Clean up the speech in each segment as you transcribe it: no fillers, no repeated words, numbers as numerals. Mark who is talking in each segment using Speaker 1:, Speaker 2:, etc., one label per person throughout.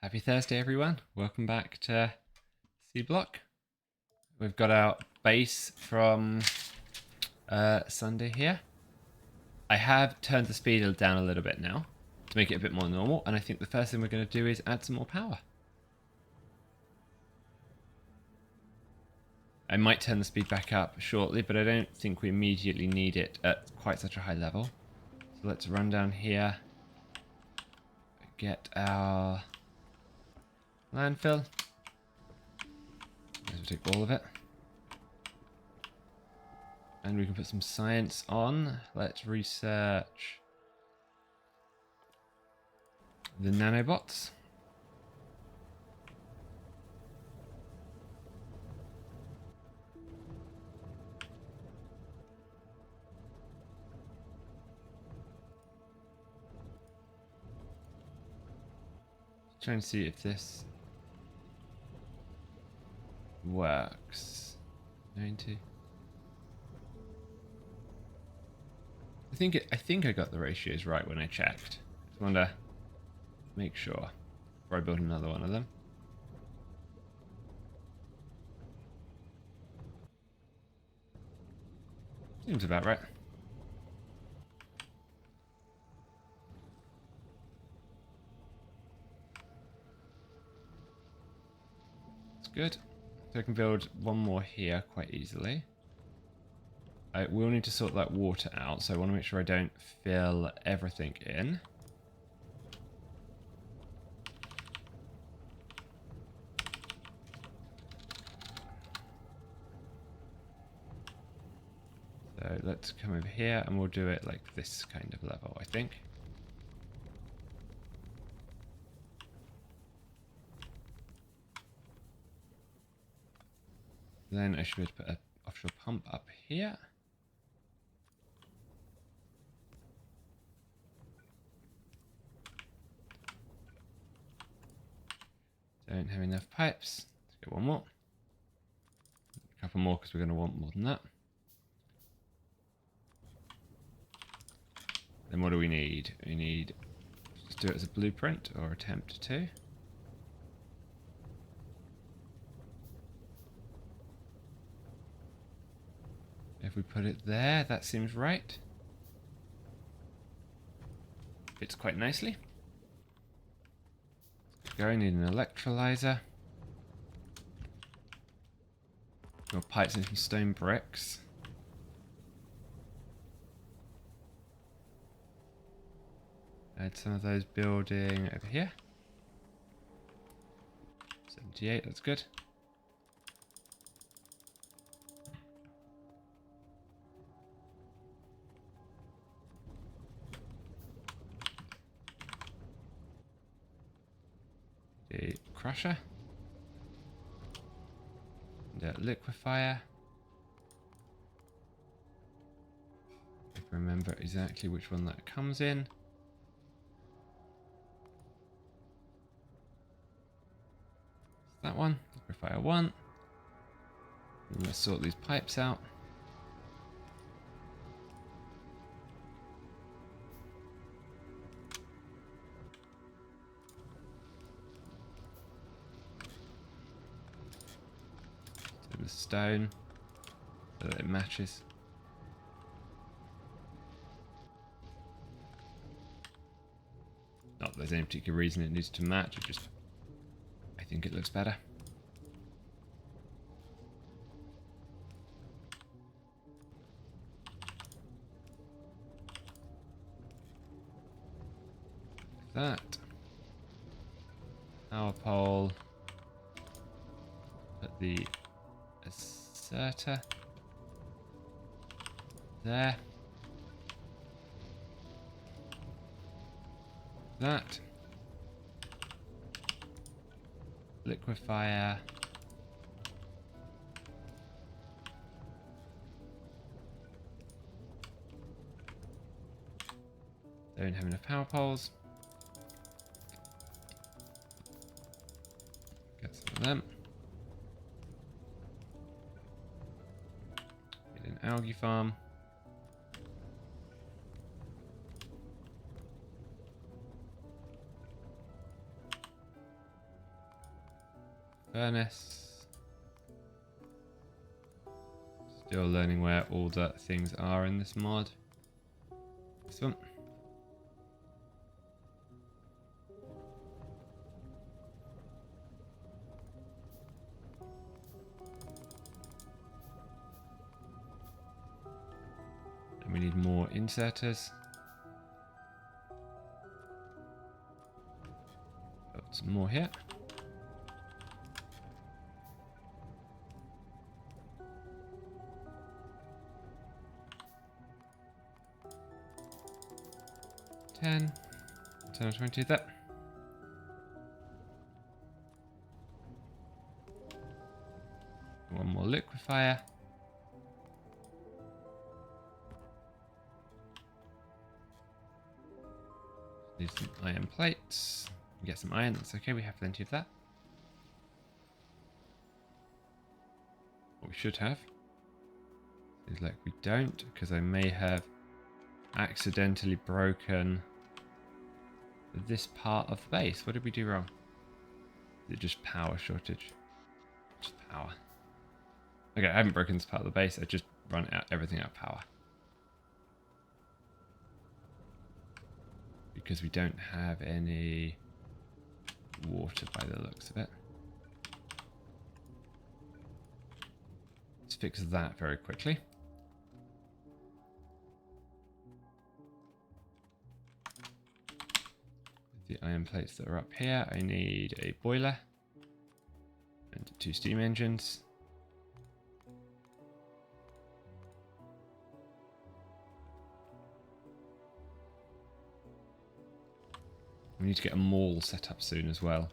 Speaker 1: Happy Thursday, everyone. Welcome back to C Block. We've got our base from Sunday here. I have turned the speed down a little bit now to make it a bit more normal, and I think the first thing we're going to do is add some more power. I might turn the speed back up shortly, but I don't think we immediately need it at quite such a high level. So let's run down here, get our landfill. Let's take all of it. And we can put some science on. Let's research the nanobots. Trying to see if this works. 90. I think I got the ratios right when I checked. Just want to make sure before I build another one of them. Seems about right. It's good. So I can build one more here quite easily. I will need to sort that water out, so I want to make sure I don't fill everything in. So let's come over here and we'll do it like this kind of level, I think. Then I should be able to put an offshore pump up here. Don't have enough pipes. Let's get one more. A couple more because we're going to want more than that. Then what do we need? We need just do it as a blueprint or attempt to. If we put it there, that seems right. Fits quite nicely. Go, need an electrolyzer. More pipes and some stone bricks. Add some of those building over here. 78, that's good. The crusher. The liquefier. If I remember exactly which one that comes in. That one, liquefier 1. I'm going to sort these pipes out. So the stone, so that it matches. Not that there's any particular reason it needs to match, it just, I think it looks better. That power pole, put the asserter there, that liquefier, don't have enough power poles. Get some of them. Get an algae farm. furnace. Still learning where all the things are in this mod. This one. And we need more inserters. Got some more here. 10 or 20 of that. One more liquefier. Need some iron plates. Get some iron, that's okay, we have plenty of that. What we should have is like we don't, because I may have accidentally broken this part of the base. What did we do wrong? Is it just power shortage? Just power. Okay, I haven't broken this part of the base, I just run out everything out of power. Because we don't have any water by the looks of it. Let's fix that very quickly. The iron plates that are up here, I need a boiler and 2 steam engines. We need to get a mall set up soon as well,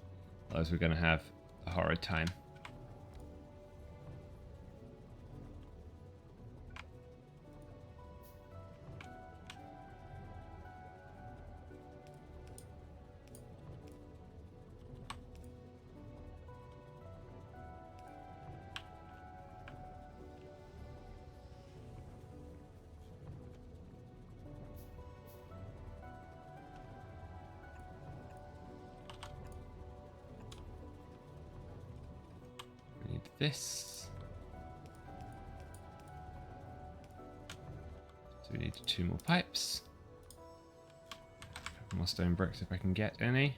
Speaker 1: otherwise we're going to have a horrid time. This. So we need 2 more pipes. A couple more stone bricks if I can get any.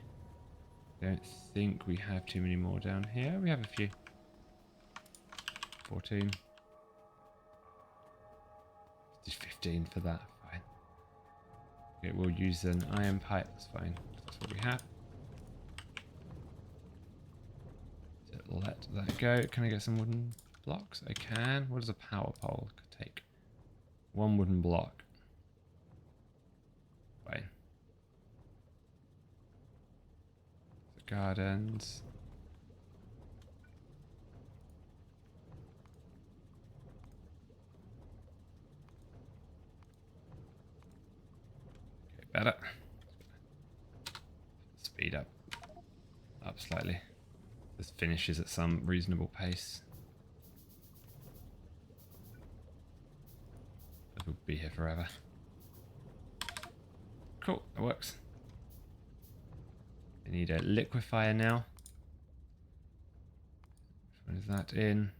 Speaker 1: Don't think we have too many more down here. We have a few. 14. Did 15 for that. Fine. Okay, we'll use an iron pipe. That's fine. That's what we have. Let that go. Can I get some wooden blocks? I can. What does a power pole take? 1 wooden block. Fine. The gardens. Okay, better. Speed up slightly. This finishes at some reasonable pace. We'll be here forever. Cool, that works. I need a liquefier now. Which one is that in?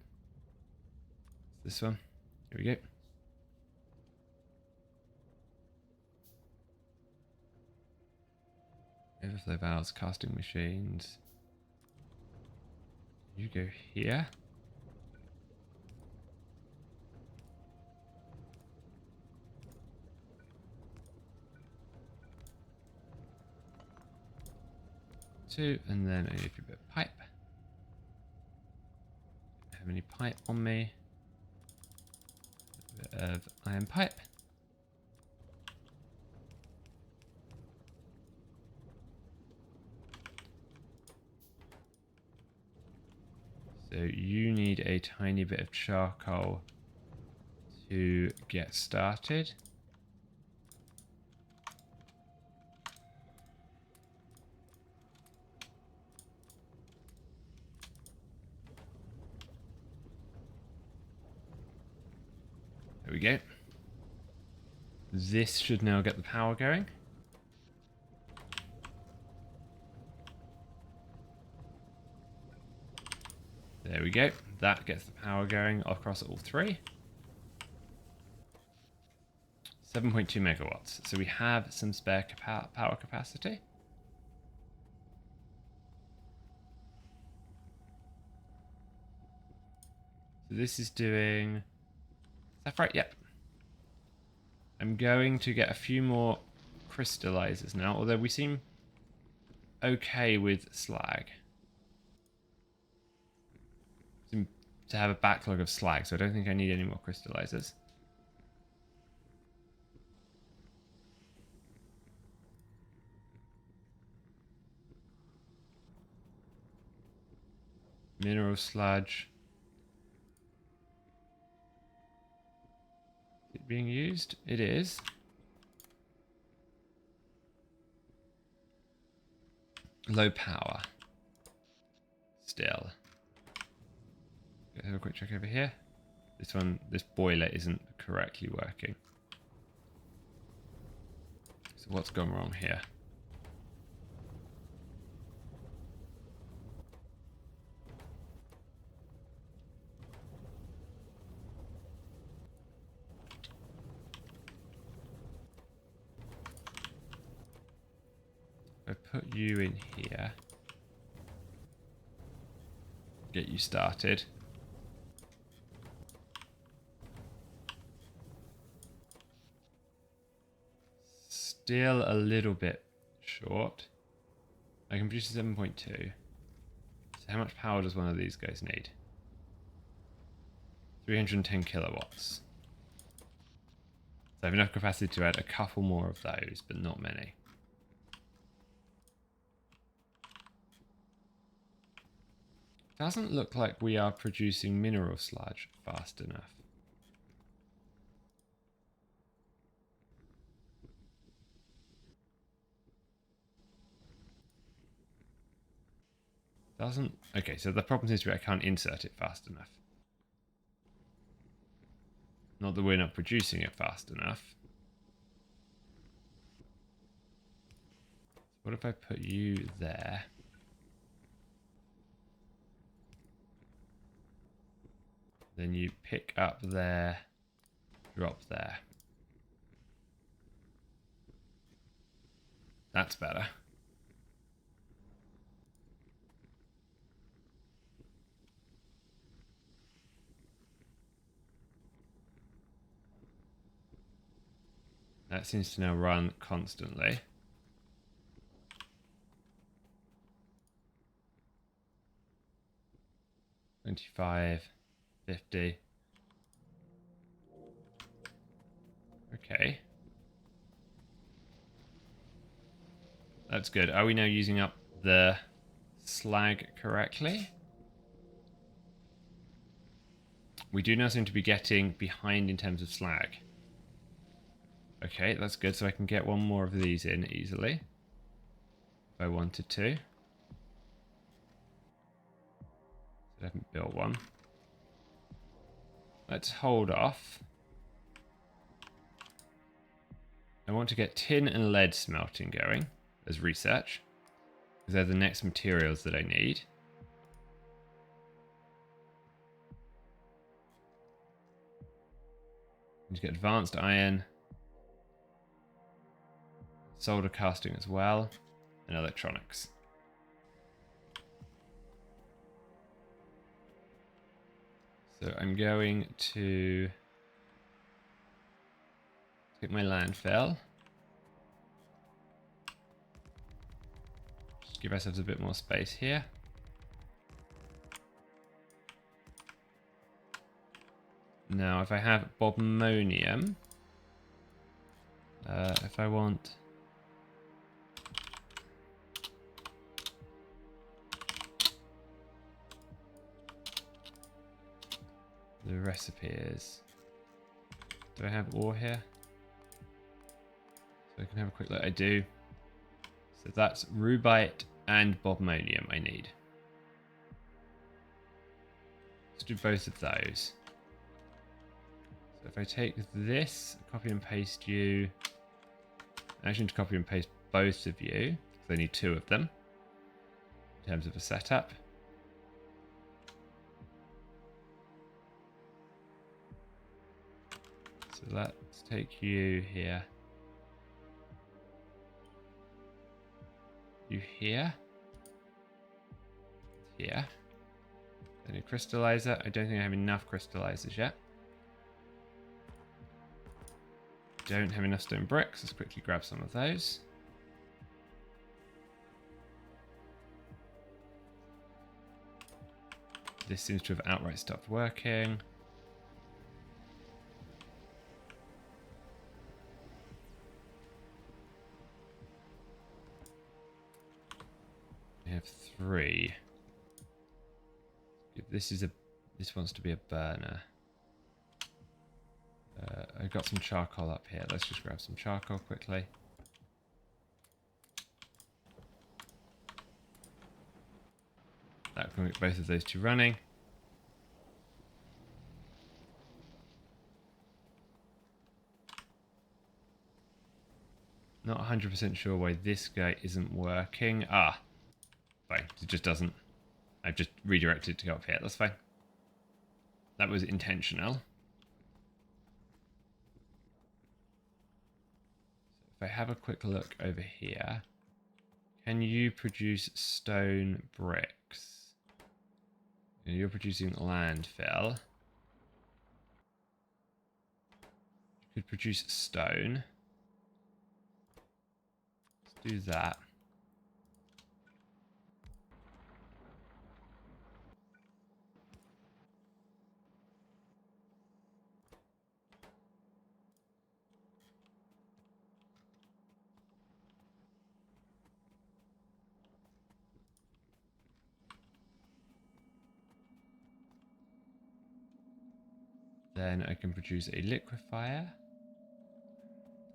Speaker 1: This one. Here we go. Overflow valves, casting machines. You go here. Two, and then I need a bit of pipe. I have any pipe on me? A bit of iron pipe. So you need a tiny bit of charcoal to get started. There we go. This should now get the power going. There we go. That gets the power going across all three. 7.2 megawatts. So we have some spare power capacity. So this is doing... Is that right? Yep. I'm going to get a few more crystallizers now, although we seem okay with slag. Seem to have a backlog of slag, so I don't think I need any more crystallizers. Mineral sludge. Is it being used? It is. Low power. Still. Let's have a quick check over here. This boiler isn't correctly working. So what's gone wrong here? I put you in here. Get you started. Still a little bit short. I can produce 7.2. So how much power does one of these guys need? 310 kilowatts. So I have enough capacity to add a couple more of those, but not many. Doesn't look like we are producing mineral sludge fast enough. Doesn't... Okay, so the problem seems to be I can't insert it fast enough. Not that we're not producing it fast enough. What if I put you there? Then you pick up there, drop there. That's better. That seems to now run constantly. $25, $50. Okay. That's good. Are we now using up the slag correctly? We do now seem to be getting behind in terms of slag. Okay, that's good. So I can get one more of these in easily if I wanted to. I haven't built one. Let's hold off. I want to get tin and lead smelting going as research, because they're the next materials that I need. Need to get advanced iron, solder casting as well, and electronics. So I'm going to take my landfill. Just give ourselves a bit more space here. Now, if I have bobmonium, if I want the recipe is, do I have ore here? So I can have a quick look. I do. So that's rubite and bobmonium I need. Let's do both of those. So if I take this, copy and paste you. I actually need to copy and paste both of you, because I need two of them in terms of a setup. let's take you here. You here. Here. Then a crystallizer. I don't think I have enough crystallizers yet. Don't have enough stone bricks. Let's quickly grab some of those. This seems to have outright stopped working. We have 3. This wants to be a burner. I've got some charcoal up here. Let's just grab some charcoal quickly. That can make both of those 2 running. Not 100% sure why this guy isn't working. Ah, fine. It just doesn't. I've just redirected it to go up here. That's fine. That was intentional. So if I have a quick look over here, can you produce stone bricks? You're producing landfill. You could produce stone. Let's do that. Then I can produce a liquefier.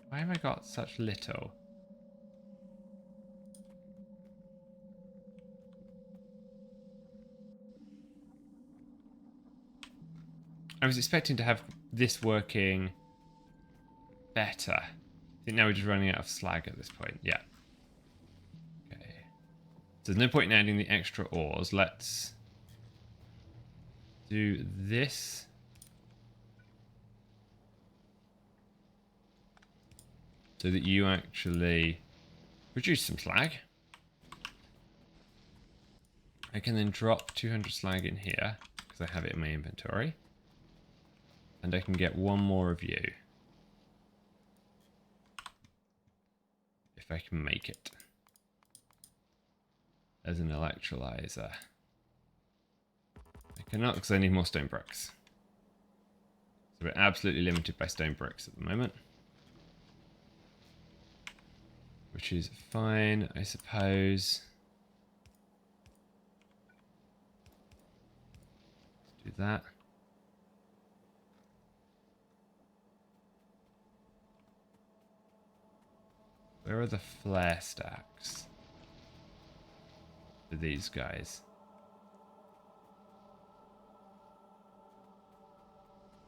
Speaker 1: Why have I got such little? I was expecting to have this working better. I think now we're just running out of slag at this point. Yeah. Okay. So there's no point in adding the extra ores. Let's do this. So that you actually produce some slag. I can then drop 200 slag in here because I have it in my inventory. And I can get 1 more of you. If I can make it. As an electrolyzer. I cannot because I need more stone bricks. So we're absolutely limited by stone bricks at the moment. Which is fine, I suppose. Let's do that. Where are the flare stacks? For these guys.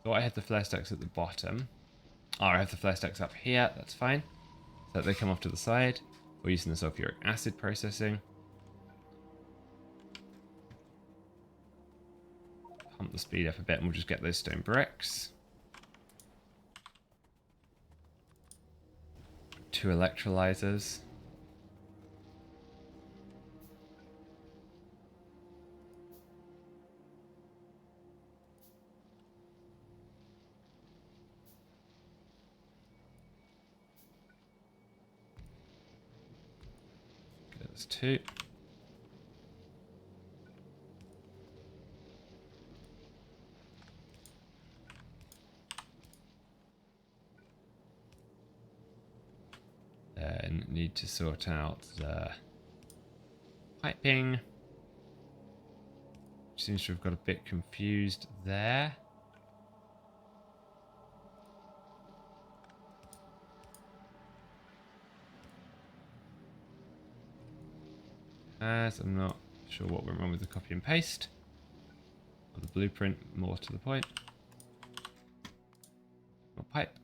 Speaker 1: Thought I had the flare stacks at the bottom. Oh, I have the flare stacks up here, that's fine. So that they come off to the side. We're using the sulfuric acid processing. Pump the speed up a bit and we'll just get those stone bricks. 2 electrolyzers. There's 2. Then need to sort out the piping. Seems to have got a bit confused there. As I'm not sure what went wrong with the copy and paste. Or the blueprint, more to the point. More pipe.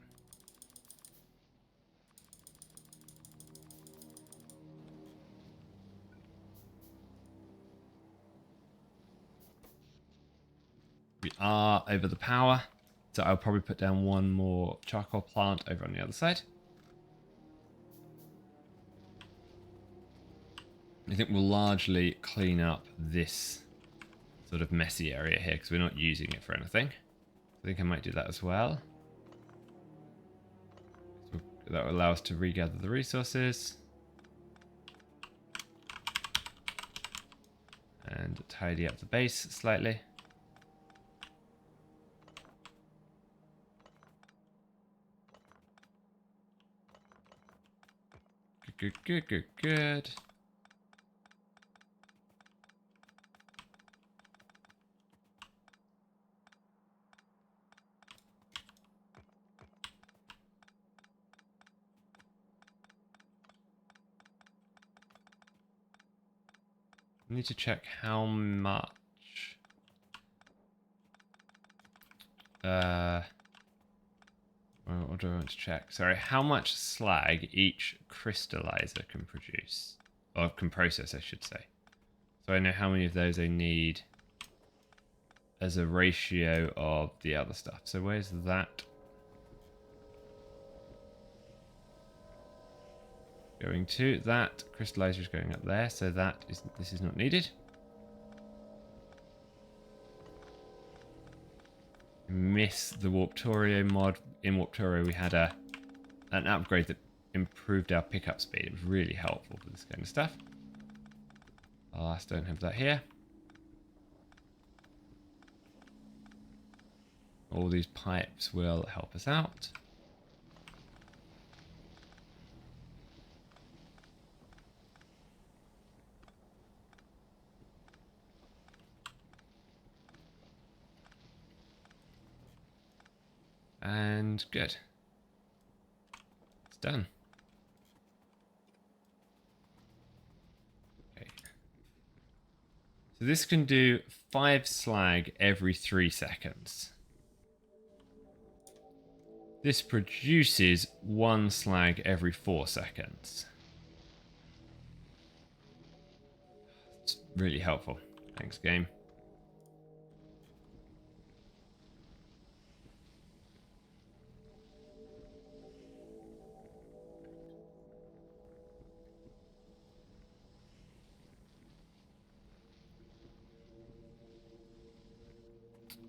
Speaker 1: We are over the power. So I'll probably put down one more charcoal plant over on the other side. I think we'll largely clean up this sort of messy area here because we're not using it for anything. I think I might do that as well. So that will allow us to regather the resources. And tidy up the base slightly. Good. I need to check how much. What do I want to check? Sorry, how much slag each crystallizer can produce, or can process, I should say. So I know how many of those I need as a ratio of the other stuff. So where's that going to? That crystallizer is going up there, so this is not needed. Miss the Warptorio mod. In Warptorio we had an upgrade that improved our pickup speed. It was really helpful for this kind of stuff. Alas, don't have that here. All these pipes will help us out. And good. It's done. Okay. So this can do 5 slag every 3 seconds. This produces 1 slag every 4 seconds. It's really helpful. Thanks, game.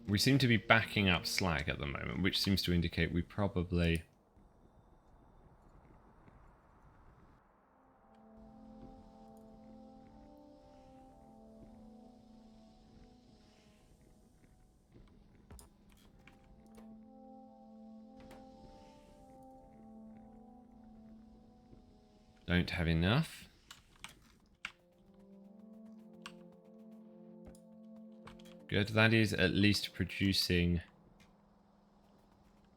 Speaker 1: We seem to be backing up slag at the moment, which seems to indicate we probably... don't have enough. Good, that is at least producing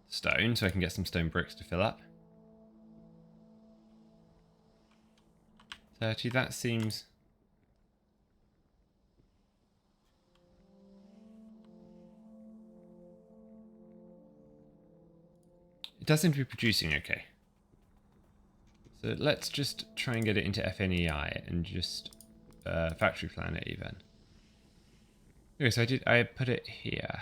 Speaker 1: stone, so I can get some stone bricks to fill up. 30, that seems... it does seem to be producing okay. So let's just try and get it into FNEI and just factory plan it even. Okay, so I put it here.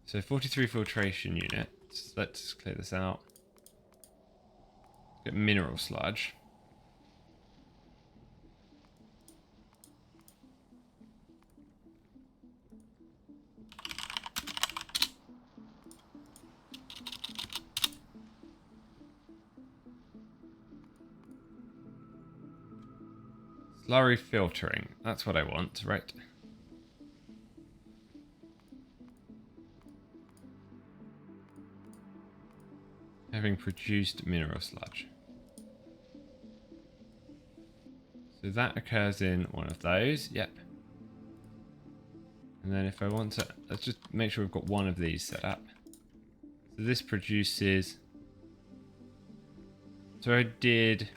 Speaker 1: So 43 filtration units. Let's clear this out. Get mineral sludge. Slurry filtering. That's what I want, right? Having produced mineral sludge. So that occurs in one of those. Yep. And then if I want to... let's just make sure we've got one of these set up. So this produces... so I did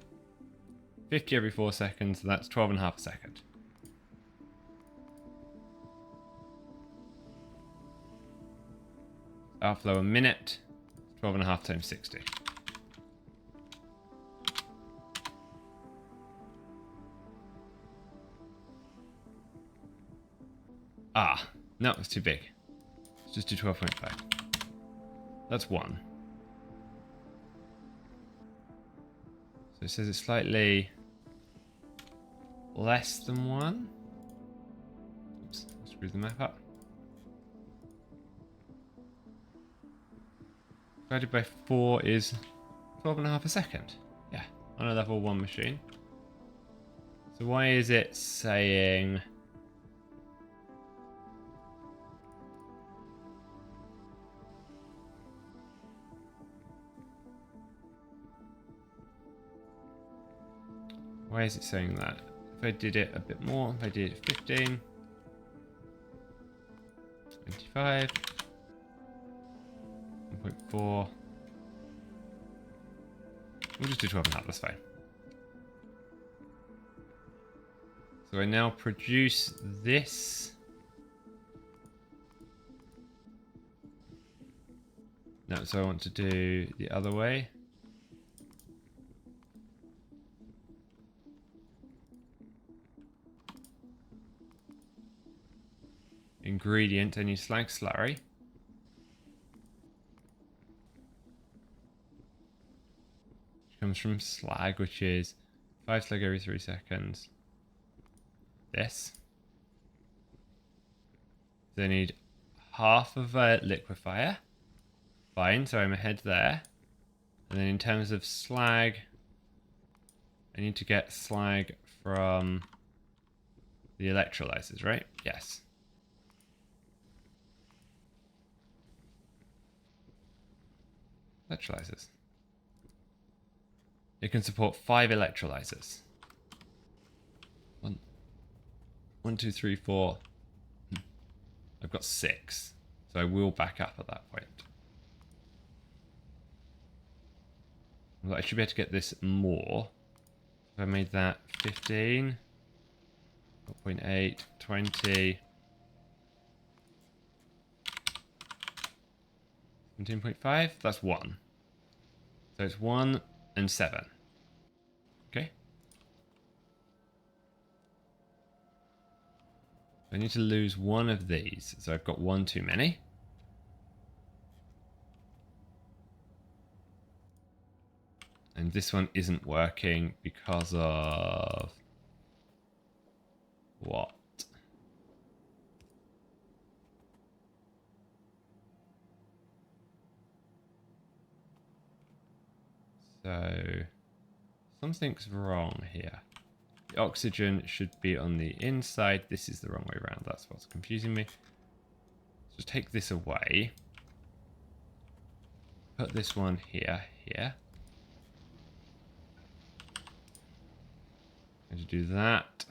Speaker 1: 50 every 4 seconds, so that's 12.5 a second. Outflow a minute, 12.5 times 60. Ah, no, it's too big. just do 12.5. That's 1. So it says it's slightly less than 1. Oops, I screwed the map up. Divided by 4 is 12.5 a second. Yeah, on a level 1 machine. So why is it saying... Why is it saying that? If I did it a bit more, if I did it 15, 25, 1.4, we'll just do 12.5, that's fine. So I now produce this. No, so I want to do the other way. Ingredient, I need slag slurry. Which comes from slag, which is 5 slag every 3 seconds. This. So I need half of a liquefier. Fine, so I'm ahead there. And then in terms of slag, I need to get slag from the electrolyzers, right? Yes. Electrolyzers. It can support 5 electrolyzers. 1, 2, 3, 4. I've got 6. So I will back up at that point. Well, I should be able to get this more. If I made that 15, 0.8, 20, 17.5, that's 1. So it's 1 and 7. Okay. I need to lose one of these, so I've got 1 too many. And this one isn't working because of... what? So something's wrong here. The oxygen should be on the inside. This is the wrong way around. That's what's confusing me. So take this away. Put this one here. Going to do that.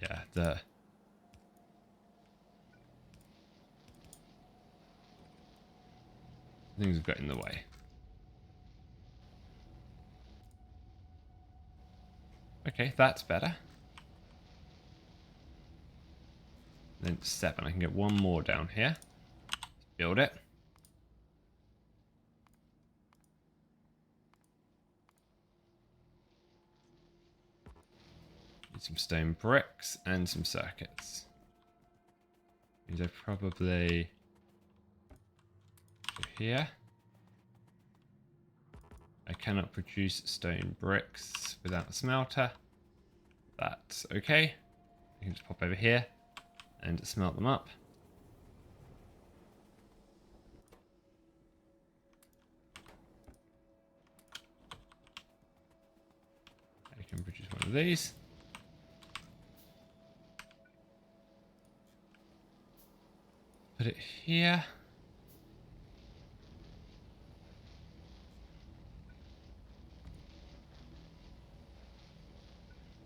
Speaker 1: Yeah, the... things have got in the way. Okay, that's better. Then 7. I can get one more down here. Build it. Need some stone bricks and some circuits. Means I probably go here. I cannot produce stone bricks without a smelter. That's okay. You can just pop over here and smelt them up. I can produce one of these. Put it here.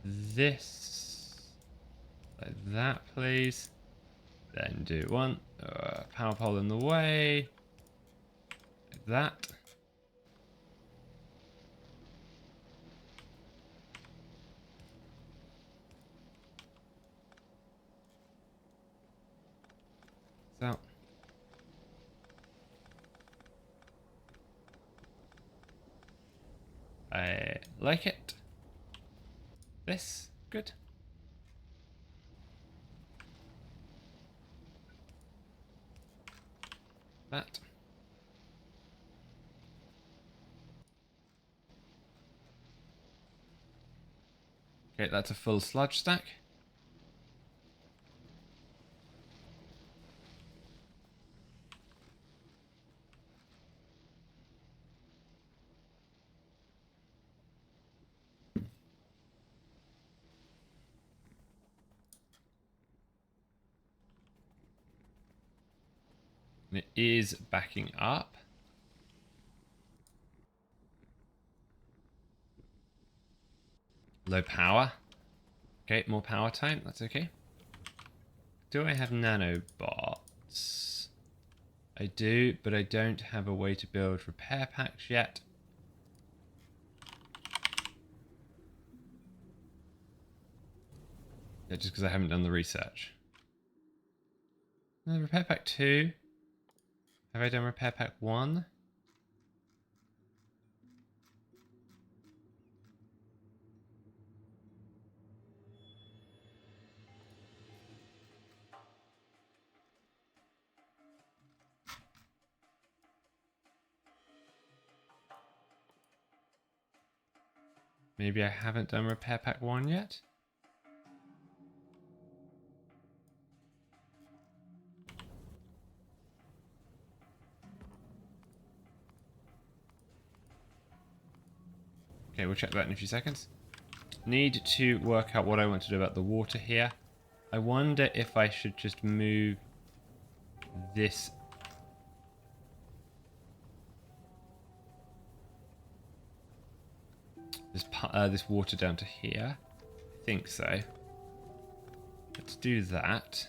Speaker 1: This, like that, please. Then do one power pole in the way, like that. So I like it. This, good. That. Okay, that's a full sludge stack. And it is backing up. Low power. Okay, more power time. That's okay. Do I have nanobots? I do, but I don't have a way to build repair packs yet. Yeah, just because I haven't done the research. No, repair pack 2. Have I done repair pack 1? Maybe I haven't done repair pack 1 yet? Okay, we'll check that in a few seconds. Need to work out what I want to do about the water here. I wonder if I should just move this this water down to here. I think so. Let's do that.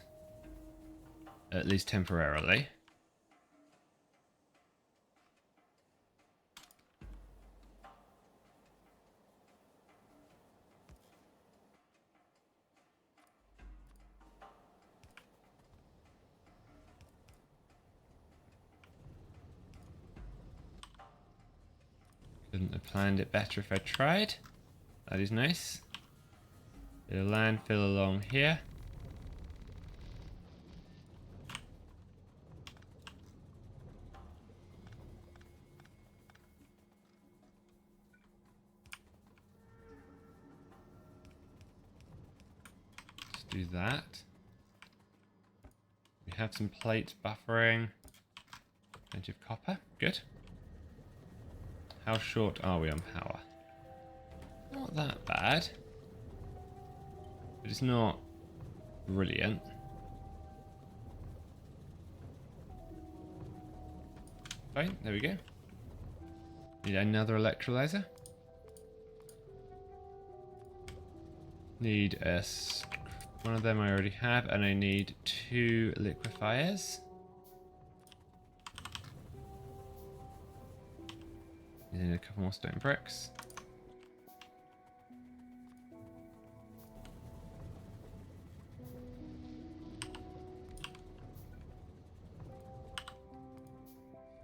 Speaker 1: At least temporarily. Couldn't have planned it better if I tried. That is nice. Bit of landfill along here. Let's do that. We have some plates buffering. Plenty of copper. Good. How short are we on power? Not that bad. But it's not brilliant. Fine, there we go. Need another electrolyzer. Need one of them I already have, and I need 2 liquefiers. Need a couple more stone bricks.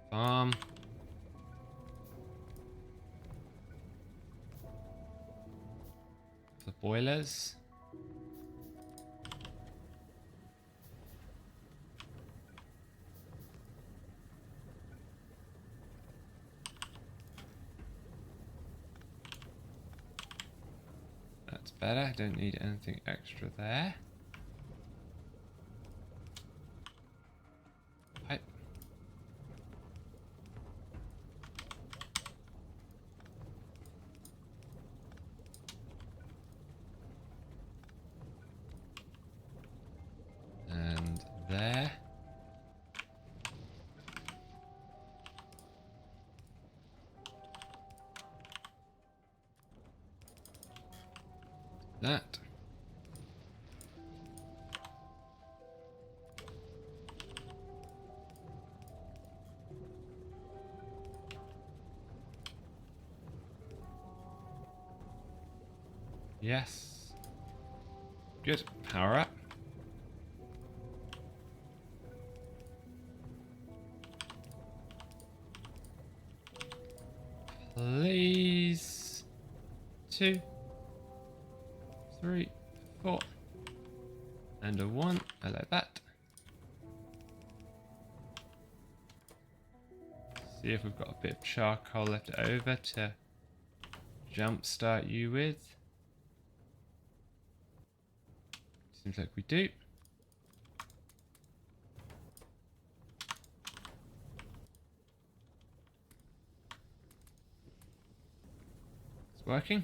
Speaker 1: Farm. The boilers. That's better. I don't need anything extra there. Pipe. And there. That. Yes. Good. Power up. Please. 2, 3, 4, and a 1. I like that. See if we've got a bit of charcoal left over to jumpstart you with. Seems like we do. It's working.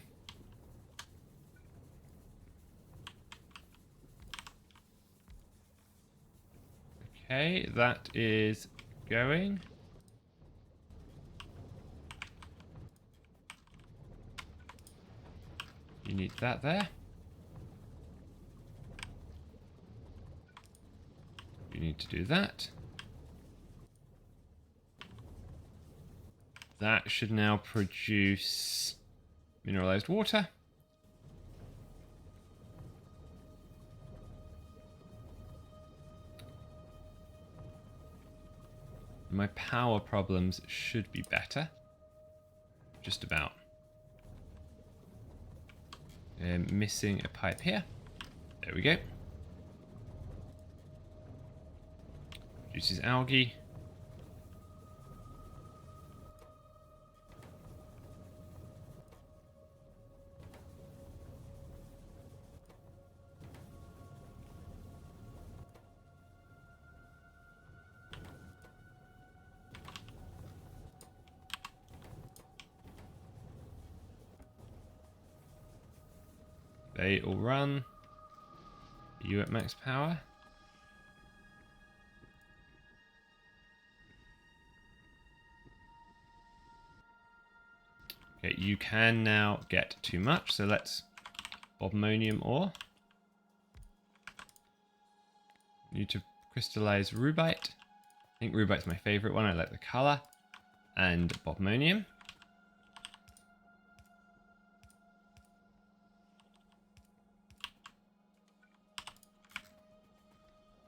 Speaker 1: Okay, that is going. You need that there. You need to do that. That should now produce mineralized water. My power problems should be better. Just about. Missing a pipe here. There we go. Produces algae. They all run. Are you at max power? Okay, you can now get too much, so let's ammonium ore. Need to crystallize rubite. I think rubite's my favorite one. I like the color. And bobmonium.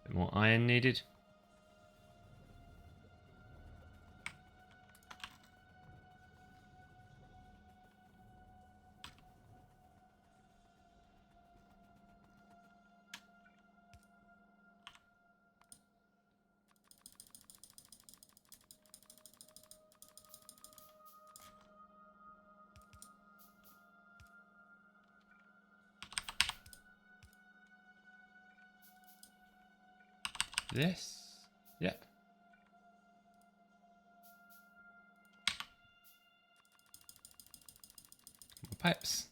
Speaker 1: Bit more iron needed. This. Yep. More pipes.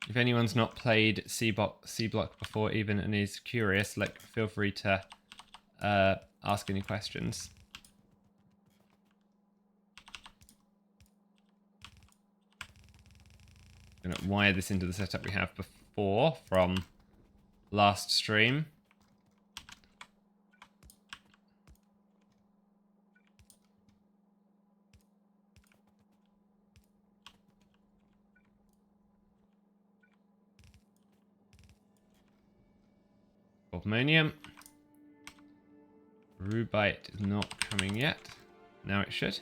Speaker 1: If anyone's not played C Block before even and is curious, like, feel free to ask any questions. I'm going to wire this into the setup we have before from last stream. Ammonium. Rubite is not coming yet. Now it should.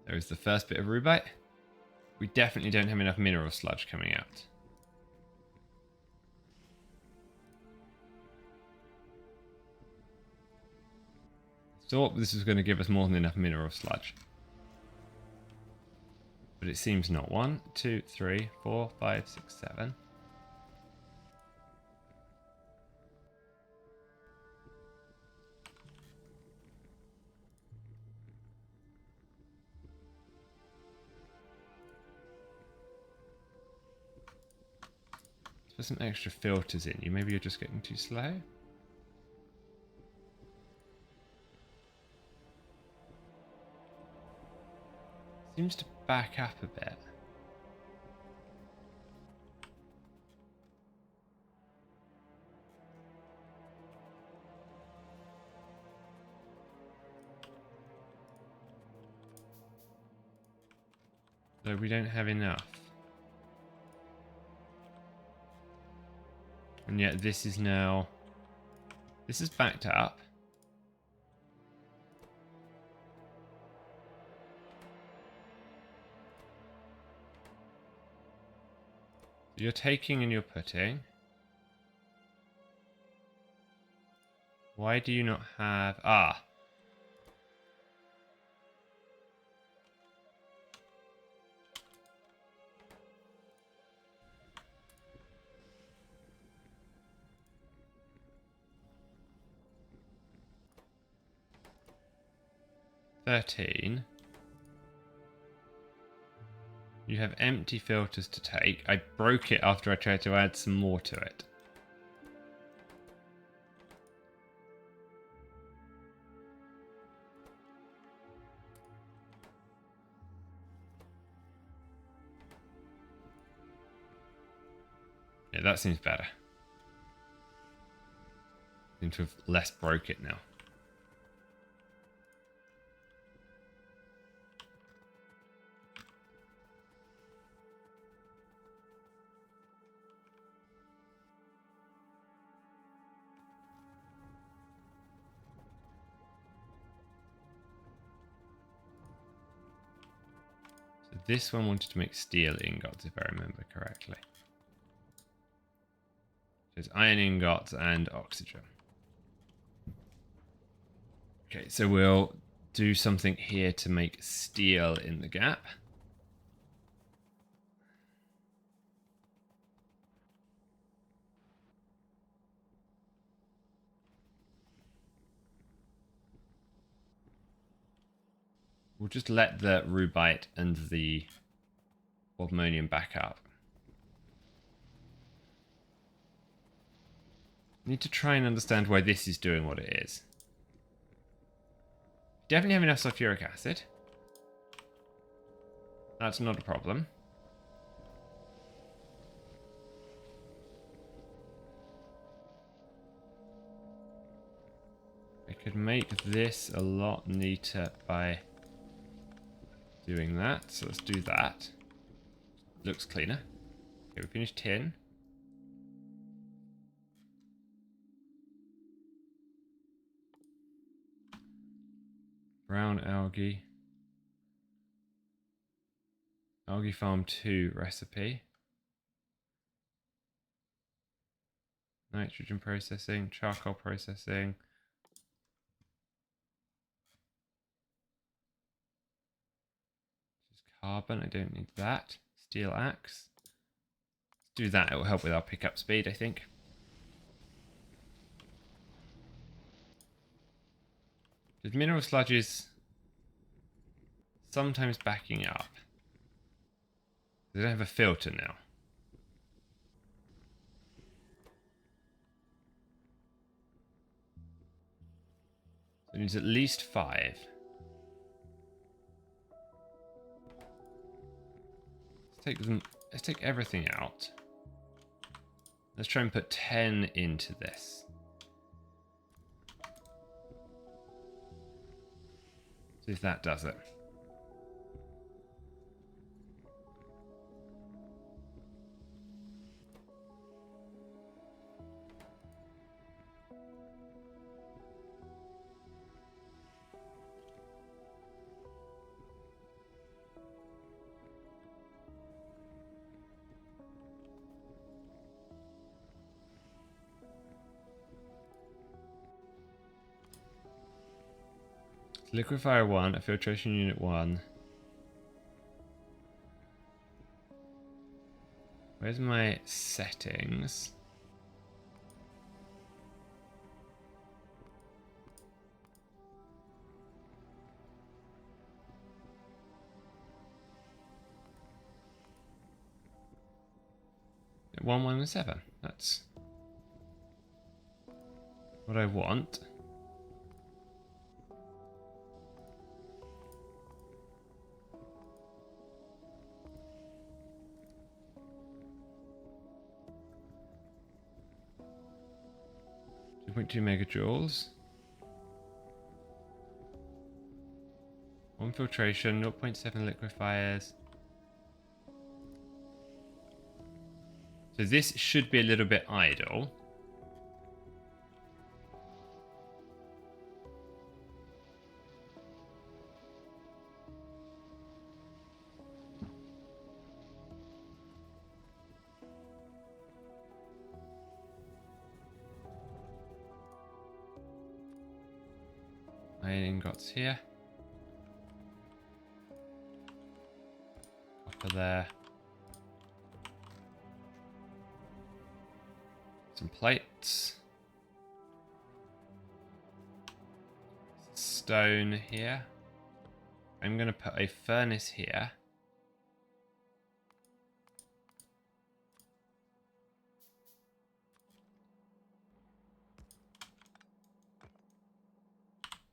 Speaker 1: There is the first bit of rubite. We definitely don't have enough mineral sludge coming out. Thought this was going to give us more than enough mineral sludge. But it seems not. 1, 2, 3, 4, 5, 6, 7. Let's put some extra filters in you. Maybe you're just getting too slow. Seems to back up a bit. So we don't have enough. And yet this is now... This is backed up. So you're taking and you're putting. Why do you not have... Ah. $13. You have empty filters to take. I broke it after I tried to add some more to it. Yeah, that seems better. Seems to have less broke it now. So this one wanted to make steel ingots, if I remember correctly. There's iron ingots and oxygen. Okay, so we'll do something here to make steel in the gap. We'll just let the rubite and the Waldmonium back up. Need to try and understand why this is doing what it is. Definitely have enough sulfuric acid. That's not a problem. I could make this a lot neater by doing that. So let's do that. Looks cleaner. Okay, we finished tin. Brown algae. Algae farm 2 recipe. Nitrogen processing, charcoal processing. Just carbon, I don't need that. Steel axe. Let's do that, it will help with our pickup speed, I think. Because mineral sludge is sometimes backing up. They don't have a filter now. So it needs at least 5. Let's take everything out. Let's try and put 10 into this. See if that does it. Liquefier 1, a filtration unit 1. Where's my settings? At 117. That's what I want. .2 megajoules. 1 filtration, 0.7 liquefiers. So this should be a little bit idle. Iron ingots here. Copper there. Some plates. Stone here. I'm going to put a furnace here.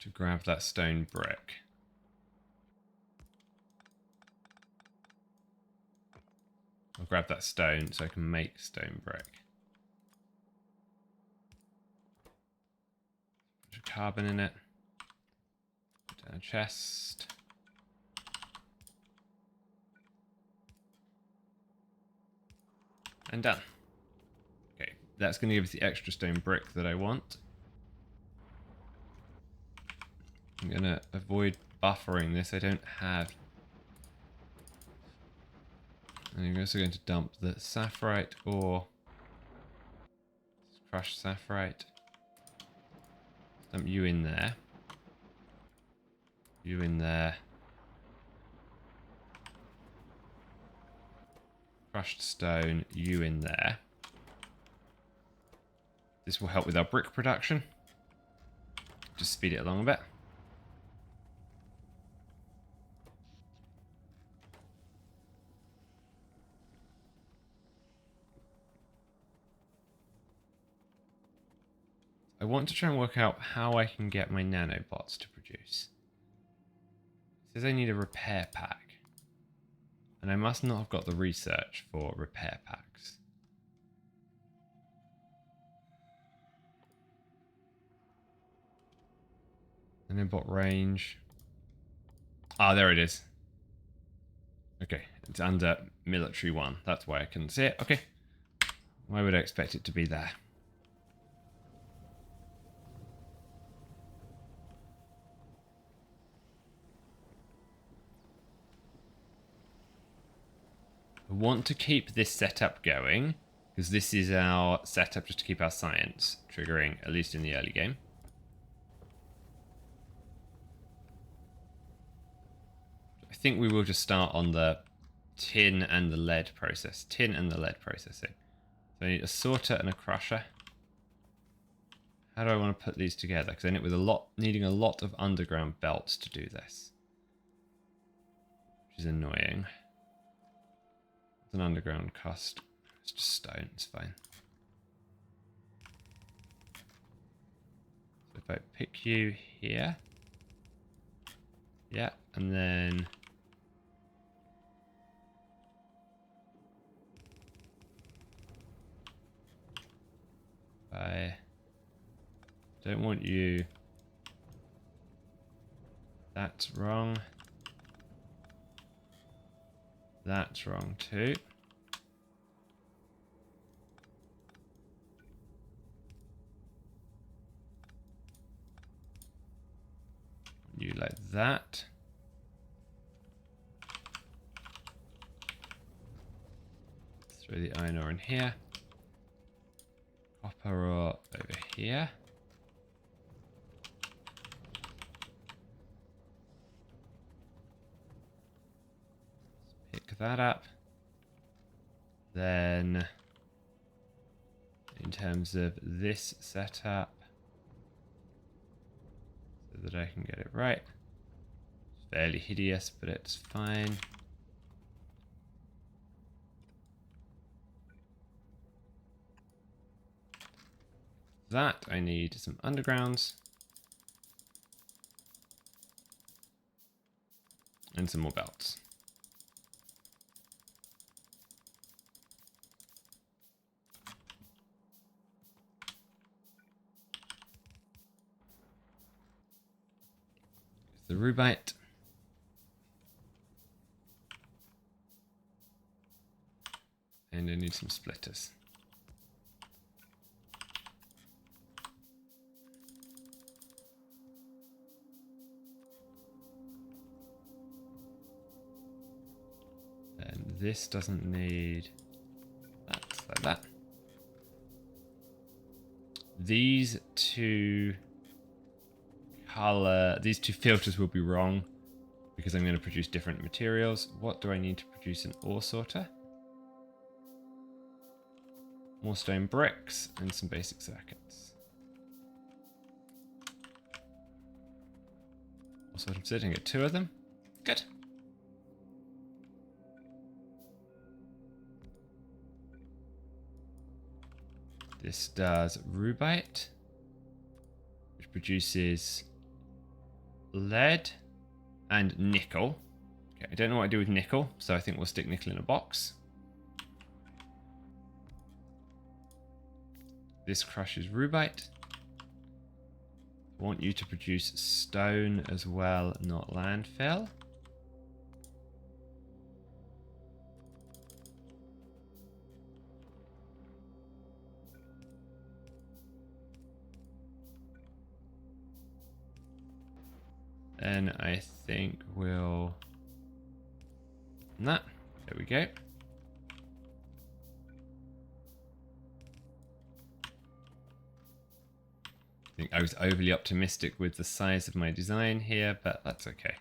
Speaker 1: To grab that stone brick. I'll grab that stone so I can make stone brick. Put a carbon in it. Put down a chest. And done. Okay, that's going to give us the extra stone brick that I want. I'm going to avoid buffering this. I don't have... And I'm also going to dump the sapphirite ore. Crushed sapphirite. Dump you in there. You in there. Crushed stone, you in there. This will help with our brick production. Just speed it along a bit. I want to try and work out how I can get my nanobots to produce. It says I need a repair pack. And I must not have got the research for repair packs. Nanobot range. Ah, there it is. Okay, it's under military 1. That's why I couldn't see it. Okay. Why would I expect it to be there? I want to keep this setup going, because this is our setup just to keep our science triggering, at least in the early game. I think we will just start on the tin and the lead process. Tin and the lead processing. So I need a sorter and a crusher. How do I want to put these together? Because I end up with needing a lot of underground belts to do this. Which is annoying. An underground cost. It's just stone, it's fine. So if I pick you here. Yeah, and then I don't want you. That's wrong. That's wrong too. You like that. Throw the iron ore in here. Copper ore over here. Pick that up. Then, in terms of this setup, so that I can get it right. It's fairly hideous, but it's fine. That I need some undergrounds. And some more belts. The rubite. And I need some splitters. And this doesn't need that, like that. These two filters will be wrong because I'm going to produce different materials. What do I need to produce an ore sorter? More stone bricks and some basic circuits. Ore sorter sitting at 2 of them. Good. This does rubite, which produces lead and nickel. Okay, I don't know what I do with nickel, so I think we'll stick nickel in a box. This crushes rubite. I want you to produce stone as well, not landfill. Then I think we'll... There we go. I think I was overly optimistic with the size of my design here, but that's okay.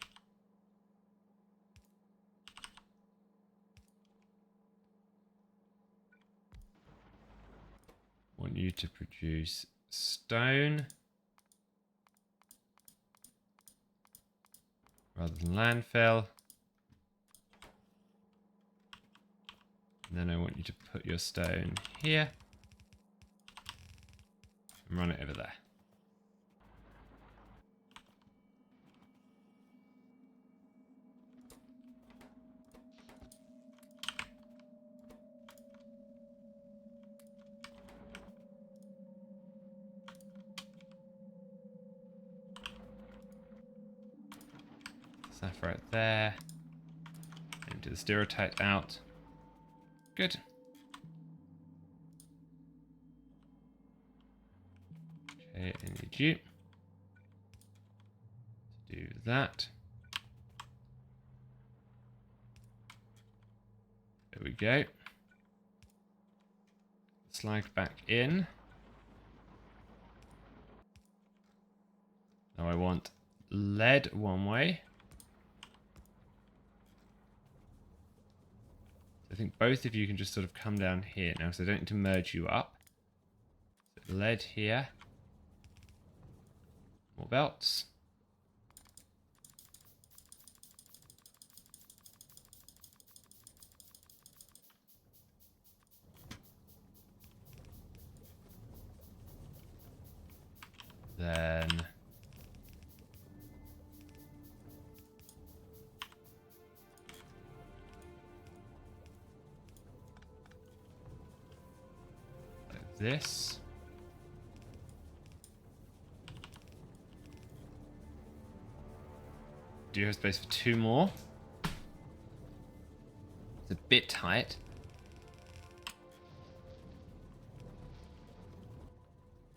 Speaker 1: Want you to produce stone rather than landfill. And then I want you to put your stone here and run it over there. Stuff right there. Empty the stereotype out. Good. Okay, I need you to do that. There we go. Slag back in. Now I want lead one way. I think both of you can just sort of come down here now, so I don't need to merge you up. So lead here. More belts. Then like this. Do you have space for 2 more? It's a bit tight.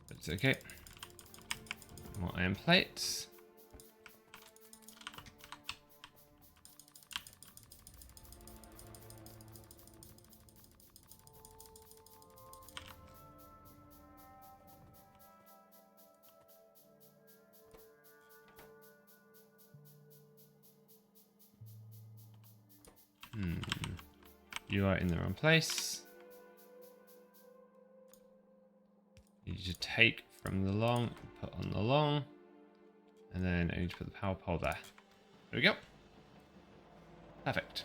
Speaker 1: But it's okay. More iron plates. You are in the wrong place. You need to take from the long, put on the long, and then I need to put the power pole there. There we go. Perfect.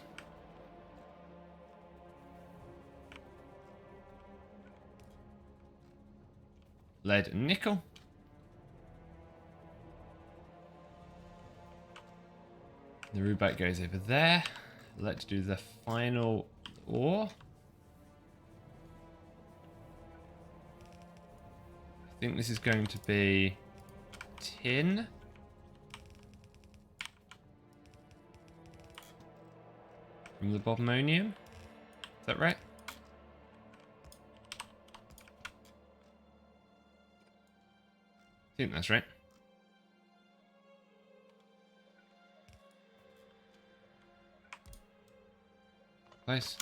Speaker 1: Lead and nickel. The rubite goes over there. Let's do the final ore. I think this is going to be tin. From the bobmonium. Is that right? think that's right. Close.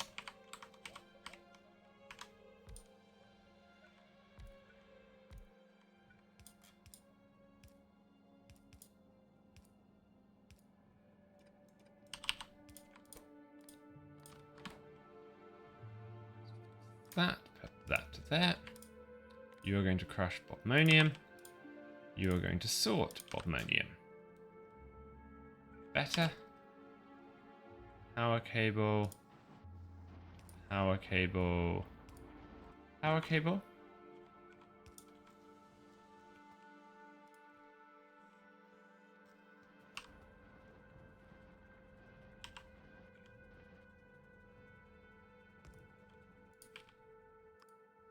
Speaker 1: That, put that to there. You are going to crush bottomonium. You are going to sort bottomonium. Better. Power cable. Power cable. Power cable.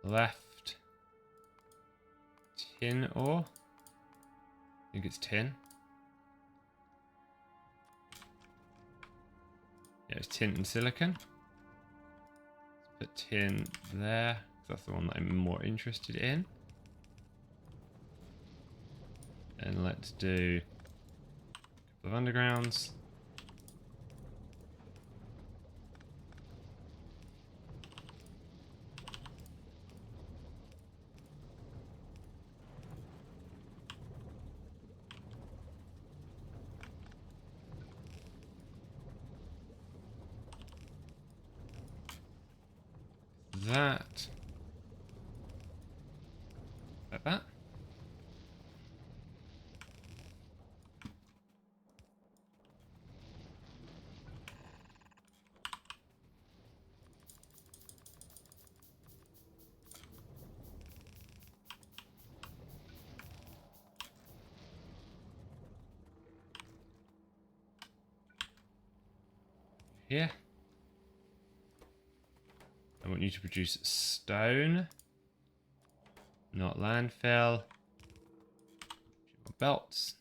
Speaker 1: Left. Tin ore. I think it's tin. Yeah, it's tin and silicon. Let's put tin there. That's the one that I'm more interested in. And let's do a couple of undergrounds. That. Like that. Here. I want you to produce stone, not landfill. Belts.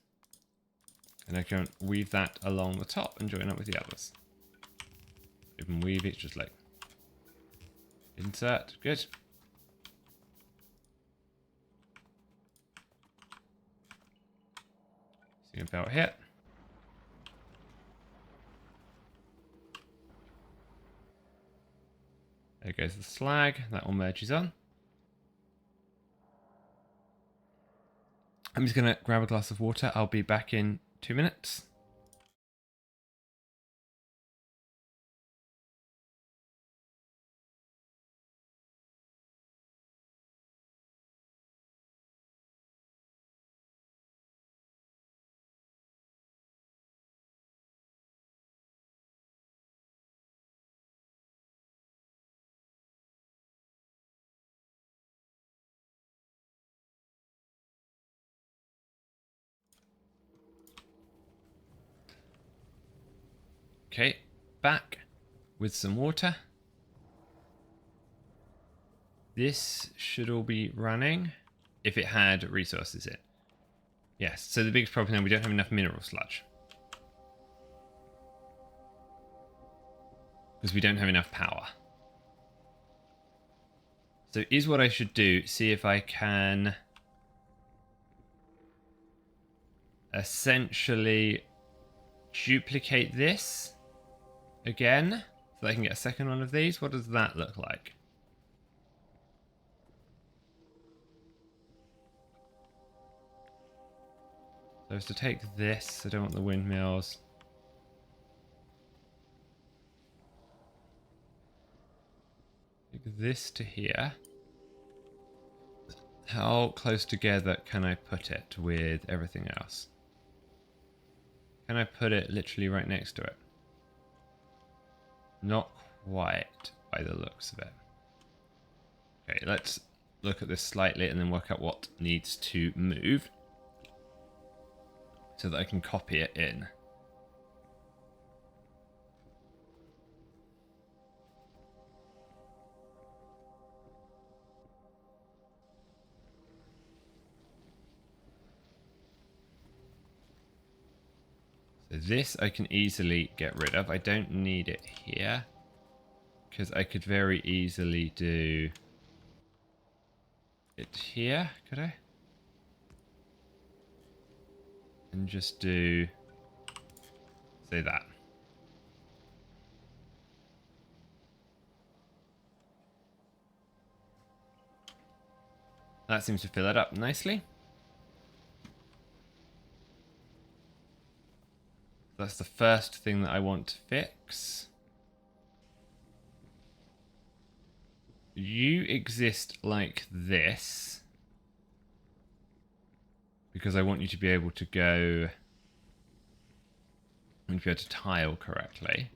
Speaker 1: And I can weave that along the top and join up with the others. Even weave it, just like insert. Good. See a belt here. There goes the slag. That all merges on. I'm just going to grab a glass of water. I'll be back in 2 minutes. Okay, back with some water. This should all be running if it had resources in. Yes, so the biggest problem now, we don't have enough mineral sludge. Because we don't have enough power. So is what I should do, see if I can essentially duplicate this again so that I can get a second one of these. What does that look like? So as to take this, I don't want the windmills. Take this to here. How close together can I put it with everything else? Can I put it literally right next to it? Not quite by the looks of it. Okay, let's look at this slightly and then work out what needs to move so that I can copy it in. So this I can easily get rid of. I don't need it here because I could very easily do it here, could I? can just do, say that. That seems to fill it up nicely. That's the first thing that I want to fix. You exist like this because I want you to be able to go, I want you to be able to tile correctly.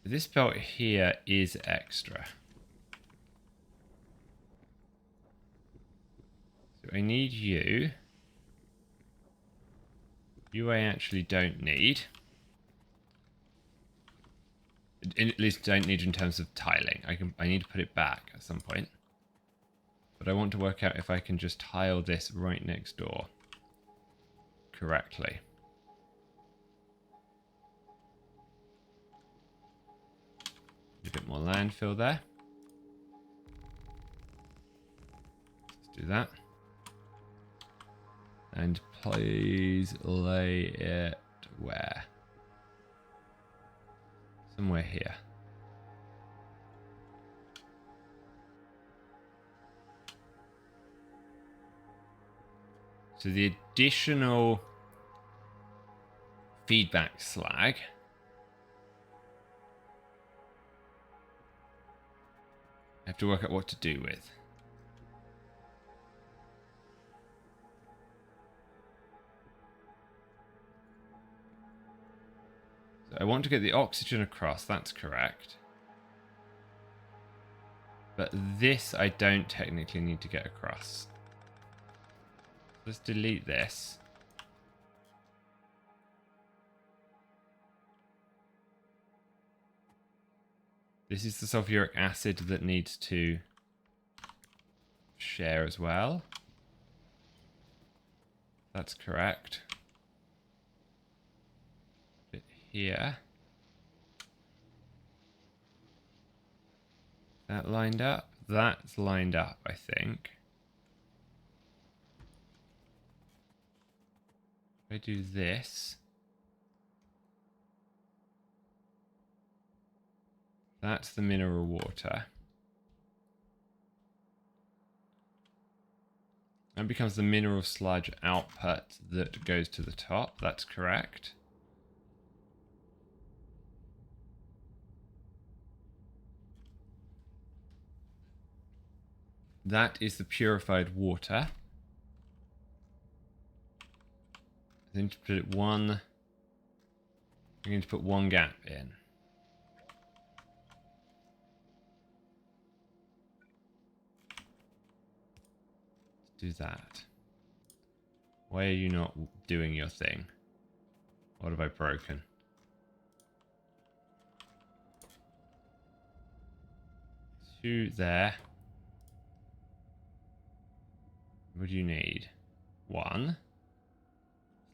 Speaker 1: This belt here is extra. So I need you. You I actually don't need. At least don't need in terms of tiling. I need to put it back at some point. But I want to work out if I can just tile this right next door correctly. A bit more landfill there. Let's do that. And please lay it where? Somewhere here. So the additional feedback slag I have to work out what to do with. So I want to get the oxygen across, that's correct. But this I don't technically need to get across. Let's delete this. This is the sulfuric acid that needs to share as well. That's correct. Bit here. That lined up? That's lined up, I think. If I do this. That's the mineral water. That becomes the mineral sludge output that goes to the top. That's correct. That is the purified water. I need to put it I'm going to put one gap in. Do that. Why are you not doing your thing? What have I broken? Two there. What do you need? One.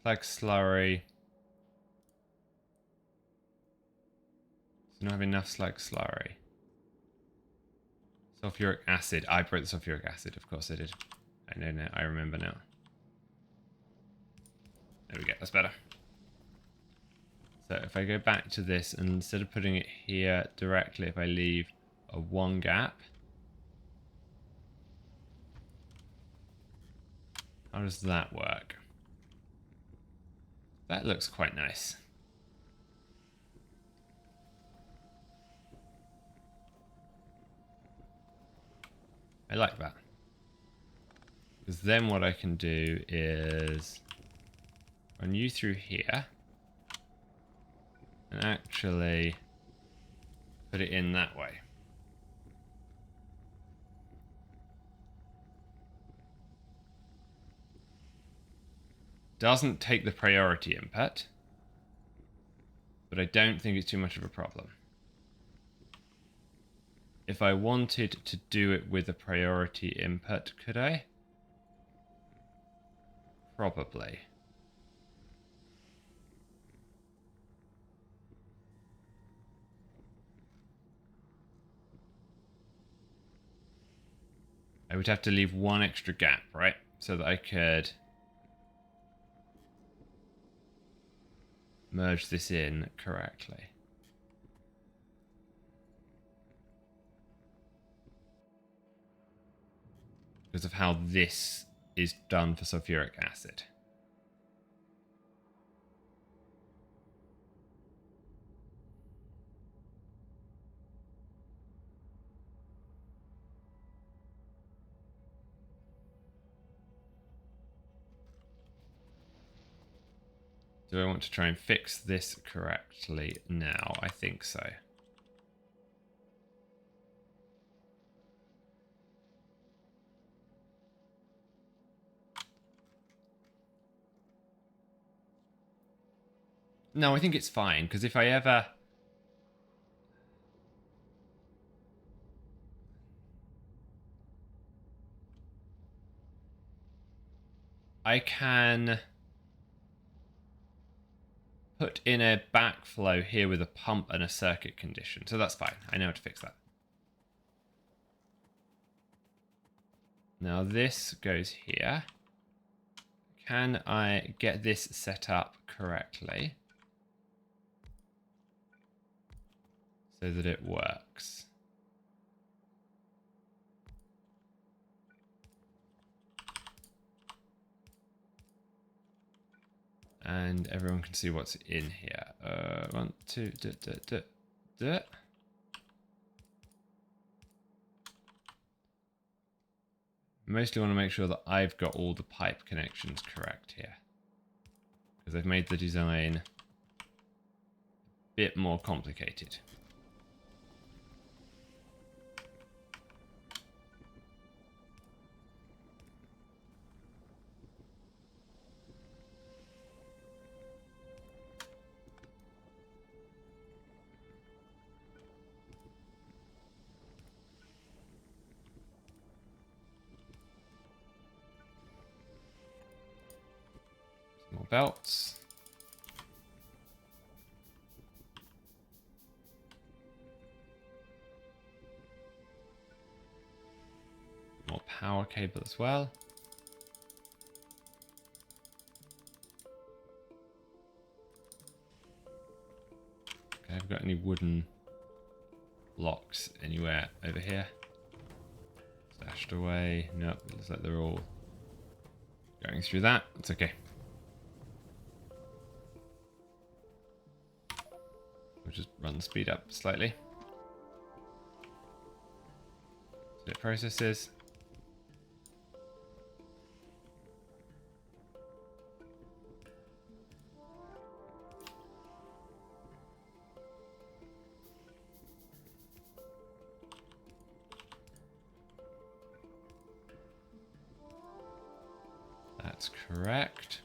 Speaker 1: Slag slurry. Do not have enough slag slurry. Sulfuric acid. I broke the sulfuric acid. Of course I did. I know now. I remember now. There we go. That's better. So if I go back to this, and instead of putting it here directly, if I leave a one gap. How does that work? That looks quite nice. I like that. Because then what I can do is run you through here and actually put it in that way. Doesn't take the priority input, but I don't think it's too much of a problem. If I wanted to do it with a priority input, could I? Probably. I would have to leave one extra gap, right? So that I could merge this in correctly. Because of how this is done for sulfuric acid. Do I want to try and fix this correctly now? I think so. No, I think it's fine, because if I ever... I can put in a backflow here with a pump and a circuit condition. So that's fine. I know how to fix that. Now this goes here. Can I get this set up correctly so that it works? And everyone can see what's in here. 1, 2, Mostly want to make sure that I've got all the pipe connections correct here, because I've made the design a bit more complicated. More belts. More power cable as well. Okay, have we got any wooden blocks anywhere over here? Stashed away. Nope, it looks like they're all going through that. It's okay. We'll just run the speed up slightly. Split processes. That's correct.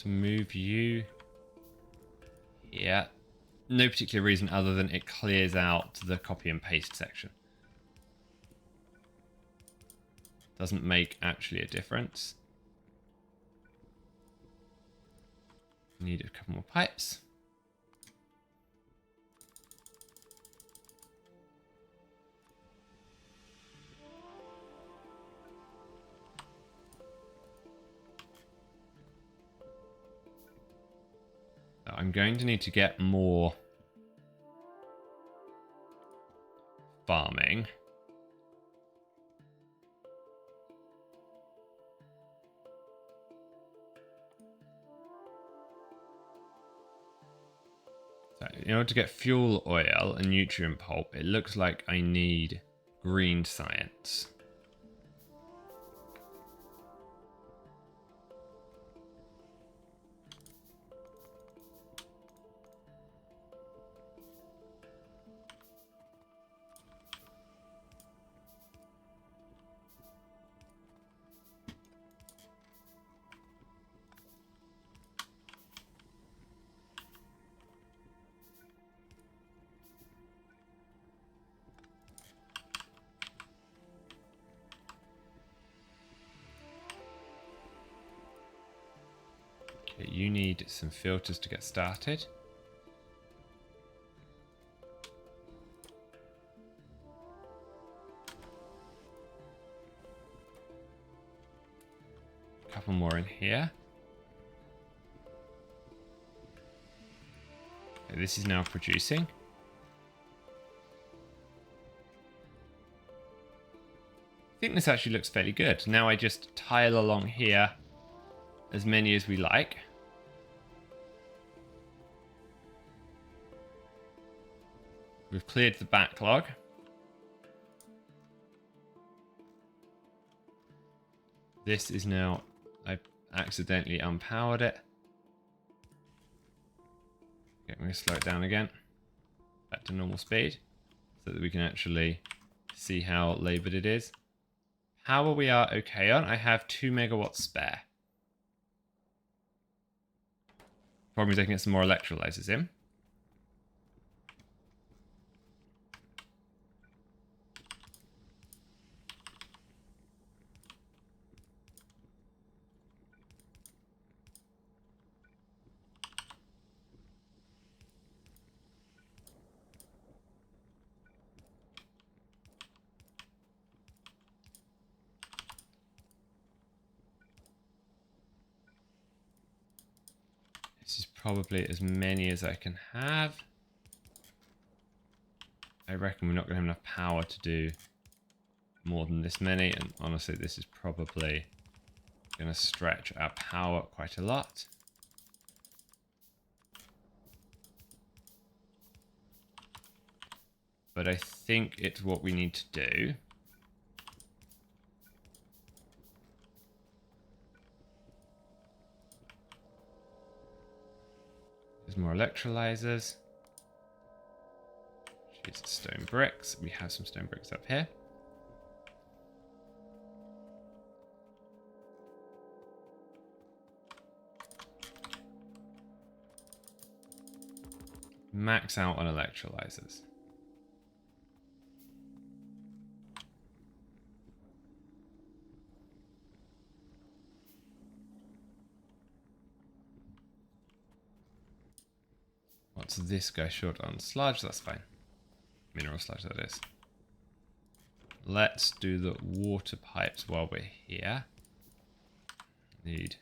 Speaker 1: To move you here. No particular reason other than it clears out the copy and paste section. Doesn't make actually a difference. Need a couple more pipes. I'm going to need to get more farming. So in order to get fuel oil and nutrient pulp, it looks like I need green science. Okay, you need some filters to get started. A couple more in here. Okay, this is now producing. I think this actually looks fairly good. Now I just tile along here as many as we like. We've cleared the backlog. This is now, I accidentally unpowered it. Okay, I'm going to slow it down again, back to normal speed, so that we can actually see how laboured it is. Power we are okay on. I have 2 megawatts spare. Problem is I can get some more electrolyzers in. This is probably as many as I can have. I reckon we're not going to have enough power to do more than this many, and honestly this is probably going to stretch our power quite a lot. But I think it's what we need to do. There's more electrolyzers. Sheets of stone bricks. We have some stone bricks up here. Max out on electrolyzers. What's this guy short on? Sludge, that's fine. Mineral sludge, that is. Let's do the water pipes while we're here. Need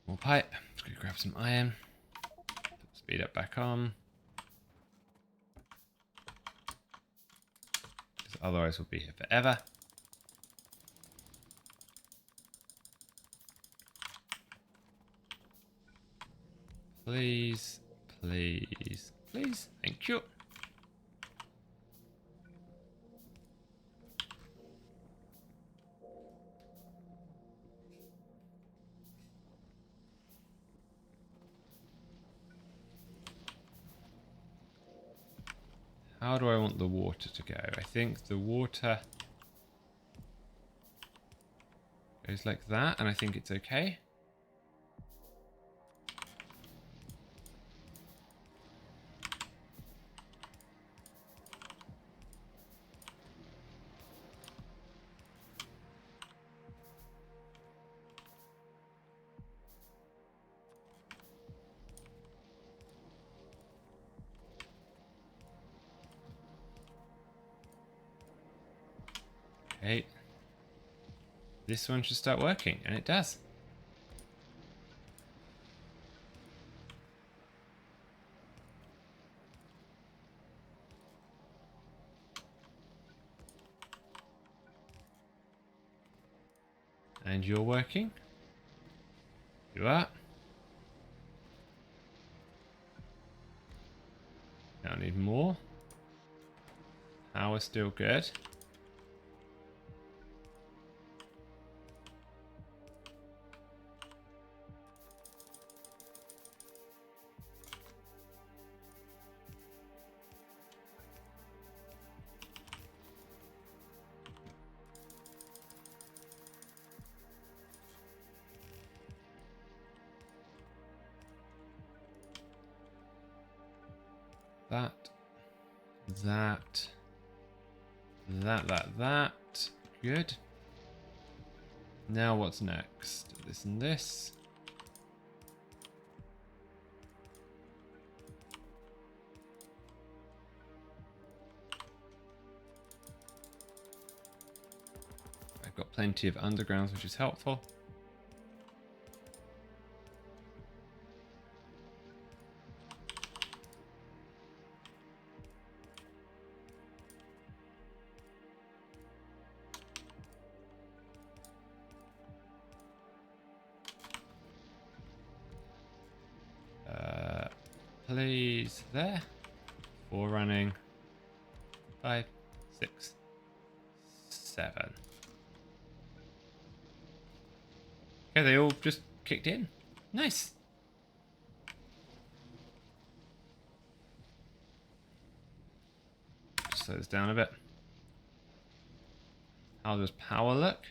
Speaker 1: more pipe. Just gonna grab some iron. Put the speed up back on. Because otherwise we'll be here forever. Please, please, please. Thank you. How do I want the water to go? I think the water goes like that, and I think it's okay. Okay. This one should start working, and it does. And you're working? You are. Now I need more. Power's still good. That. Good. Now what's next? This and this. I've got plenty of undergrounds, which is helpful. Please, there. 4 running. 5, 6, 7. Okay, they all just kicked in. Nice. Just slow this down a bit. How does power look?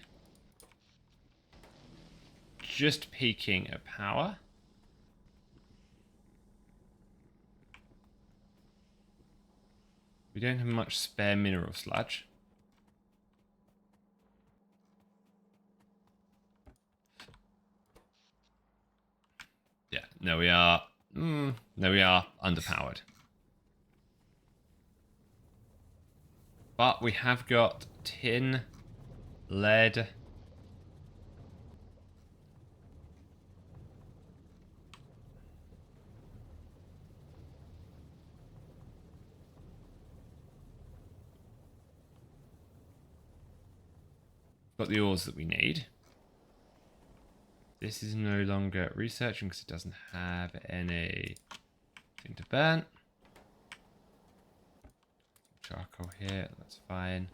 Speaker 1: Just peaking at power. We don't have much spare mineral sludge. Yeah, no we are. No we are underpowered. But we have got tin, lead. Got the ores that we need. This is no longer researching because it doesn't have anything to burn. Charcoal here, that's fine.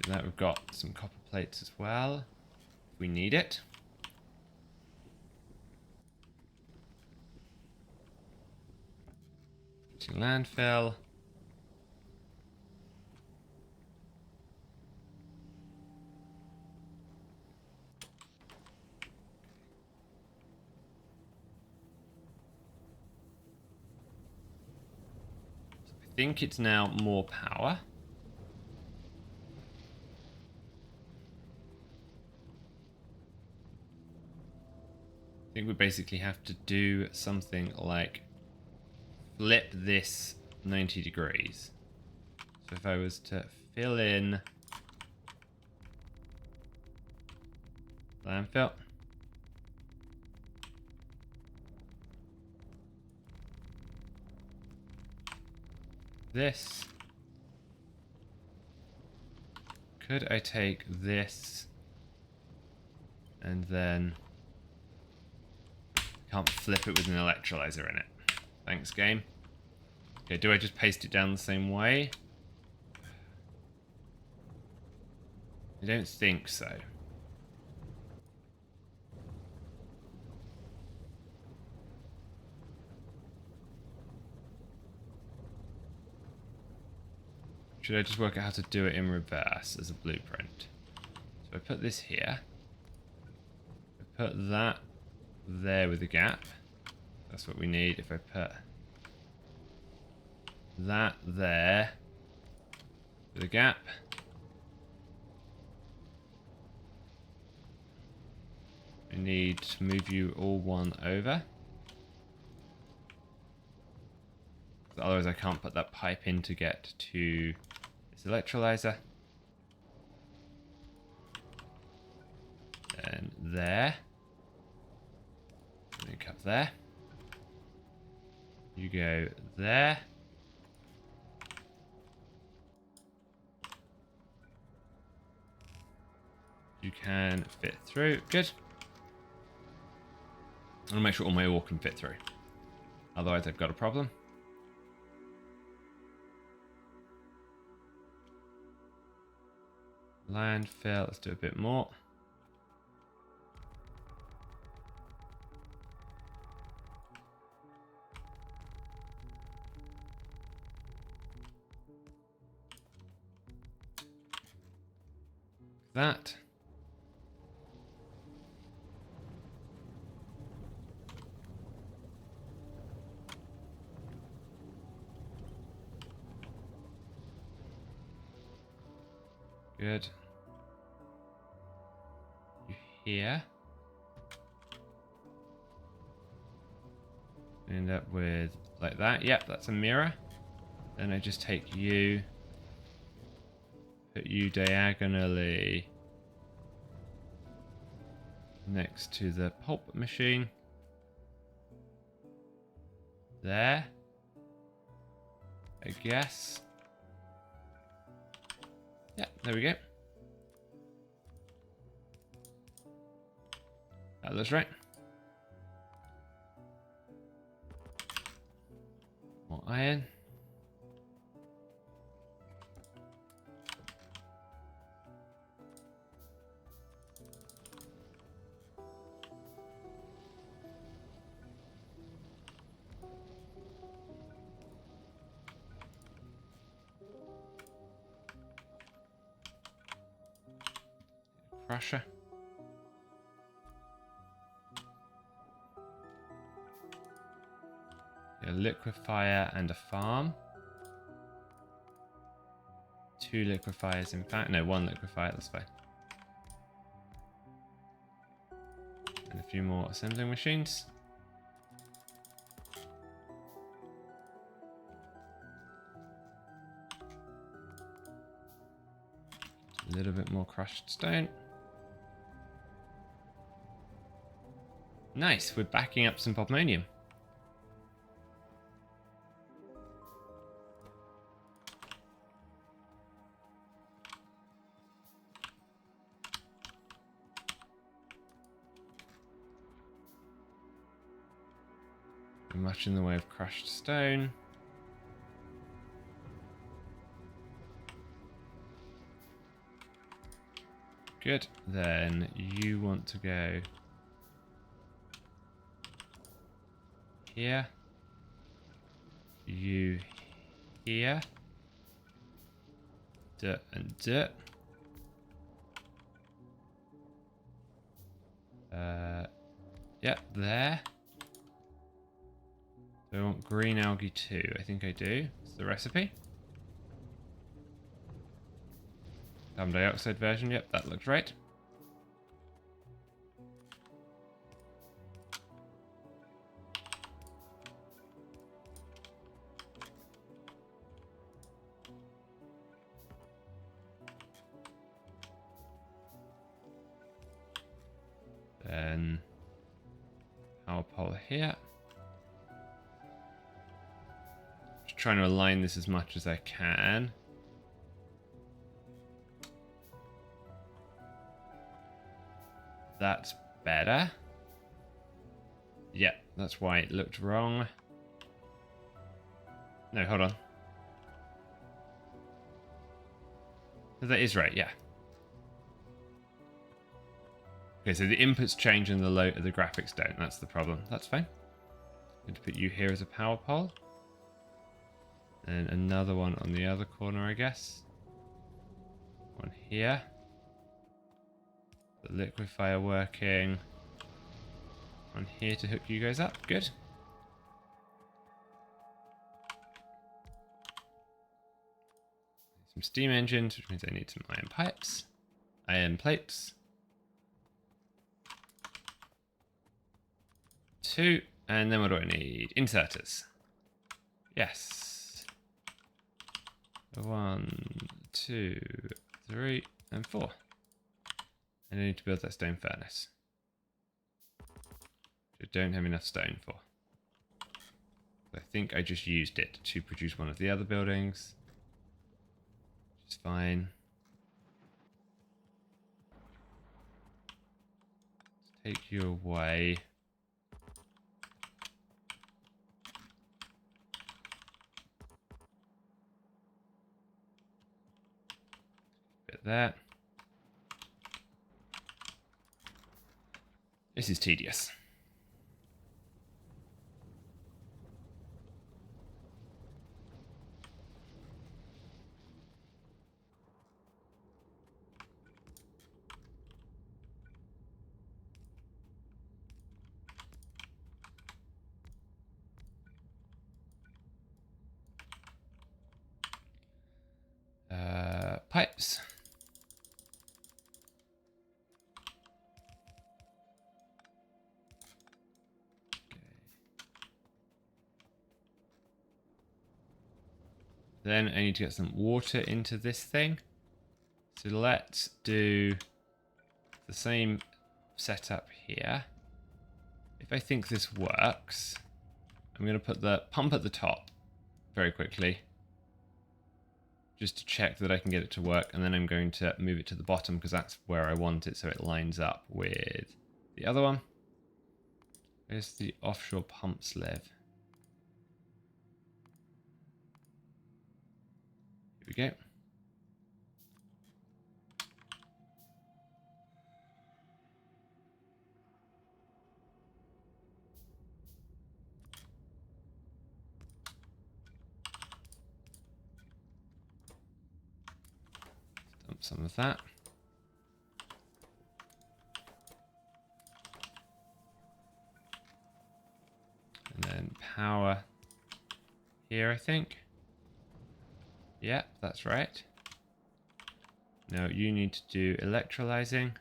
Speaker 1: Do that, we've got some copper plates as well. If we need it. Landfill. I think it's now more power. I think we basically have to do something like flip this 90 degrees. So if I was to fill in landfill. This. Could I take this and then can't flip it with an electrolyzer in it. Thanks, game. Okay, do I just paste it down the same way? I don't think so. Should I just work out how to do it in reverse as a blueprint? So I put this here. I put that there with a gap. That's what we need. If I put that there with a gap. I need to move you all one over. Otherwise I can't put that pipe in to get to this electrolyzer. And there. Link up there. You go there. You can fit through. Good. I want to make sure all my ore can fit through. Otherwise I've got a problem. Landfill, let's do a bit more. That. Good. You here. End up with like that. Yep, that's a mirror. Then I just take you, put you diagonally next to the pulp machine. There. I guess. Yeah, there we go. That looks right. More iron. Crusher. A liquefier and a farm. 2 liquefiers in fact. No, 1 liquefier, that's fine. And a few more assembling machines. A little bit more crushed stone. Nice, we're backing up some popmonium. Much in the way of crushed stone. Good. Then you want to go here. You here. Dirt and dirt. Yep, there. Do I want green algae too? I think I do. It's the recipe. Carbon dioxide version. Yep, that looks right. Then power pole here. Just trying to align this as much as I can. That's better. Yeah, that's why it looked wrong. No, hold on. That is right, yeah. Okay, so the inputs change and the graphics don't. That's the problem. That's fine. I'm going to put you here as a power pole. And another one on the other corner, I guess. One here. The liquefier working. One here to hook you guys up. Good. Some steam engines, which means I need some iron pipes. Iron plates. 2. And then what do I need? Inserters. Yes. 1, 2, 3, and 4. And I need to build that stone furnace. Which I don't have enough stone for. I think I just used it to produce one of the other buildings. Which is fine. Let's take you away. Bit there. This is tedious. Pipes. Then I need to get some water into this thing. So let's do the same setup here. If I think this works, I'm going to put the pump at the top very quickly, just to check that I can get it to work, and then I'm going to move it to the bottom because that's where I want it so it lines up with the other one. Where's the offshore pumps live? Here we go. Dump some of that. And then power here, I think. Yep, that's right. Now you need to do electrolyzing.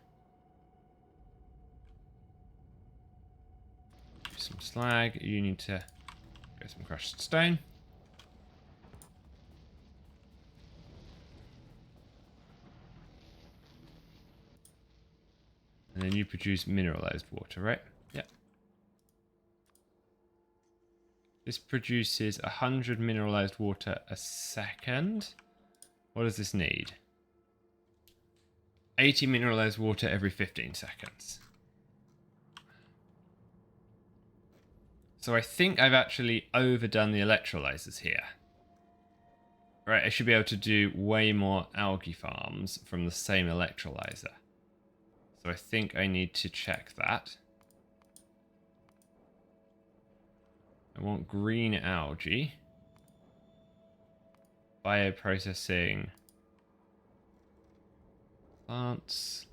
Speaker 1: Do some slag. You need to get some crushed stone. And then you produce mineralized water, right? Yep. This produces 100 mineralized water a second. What does this need? 80 mineralized water every 15 seconds. So I think I've actually overdone the electrolyzers here. Right, I should be able to do way more algae farms from the same electrolyzer. So I think I need to check that. I want green algae. Bioprocessing. Plants.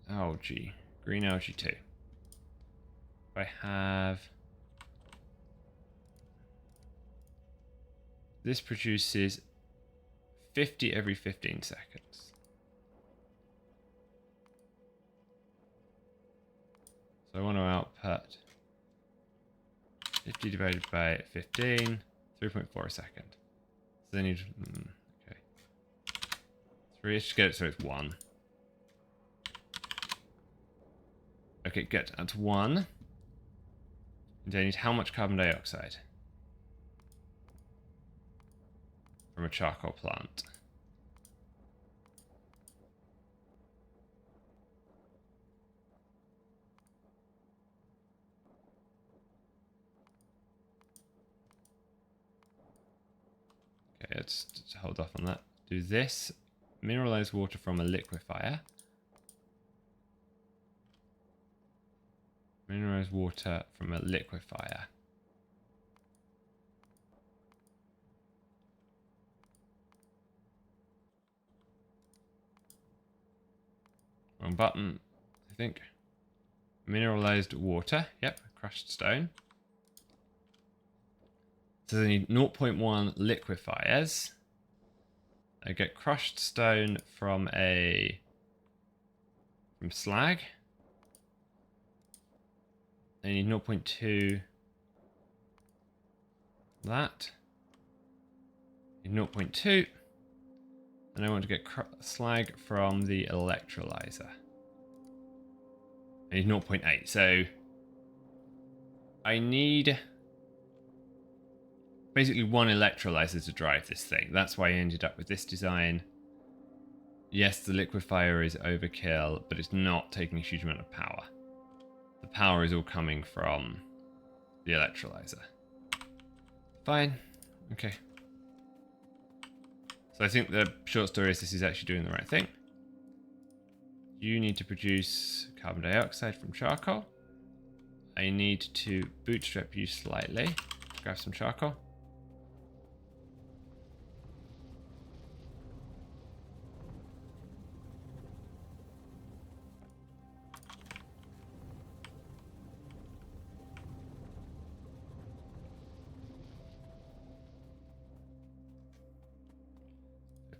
Speaker 1: Algae. Green algae 2. I have... This produces 50 every 15 seconds. So I want to output 50 divided by 15, 3.4 a second. So then you okay. 3, let's just get it so it's 1. Okay, good. That's 1. And I need how much carbon dioxide? From a charcoal plant. Okay, let's hold off on that. Do this. Mineralized water from a liquefier. Mineralized water from a liquefier. Wrong button, I think. Mineralized water. Yep, crushed stone. So they need 0.1 liquefiers. I get crushed stone from slag. I need 0.2 that. I need 0.2. And I want to get slag from the electrolyzer. I need 0.8. So I need basically 1 electrolyzer to drive this thing. That's why I ended up with this design. Yes, the liquefier is overkill, but it's not taking a huge amount of power. The power is all coming from the electrolyzer. Fine. Okay. So I think the short story is this is actually doing the right thing. You need to produce carbon dioxide from charcoal. I need to bootstrap you slightly. Grab some charcoal.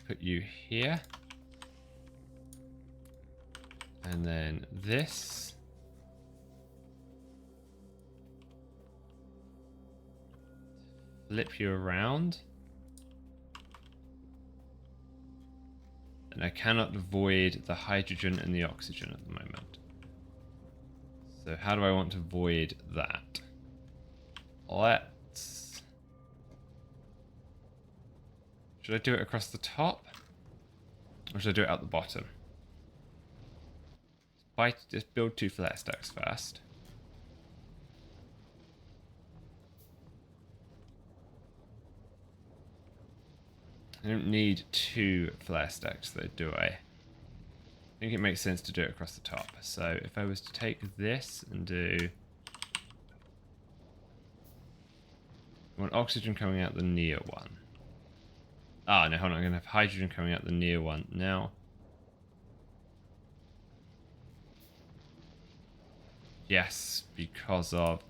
Speaker 1: Put you here. And then this. flip you around. And I cannot void the hydrogen and the oxygen at the moment. So how do I want to void that? Let's... Should I do it across the top? Or should I do it at the bottom? Just build 2 flare stacks first. I don't need 2 flare stacks though, do I? I think it makes sense to do it across the top. So if I was to take this and do... I want oxygen coming out the near one. Ah, no, hold on. I'm going to have hydrogen coming out the near one now. Yes, because of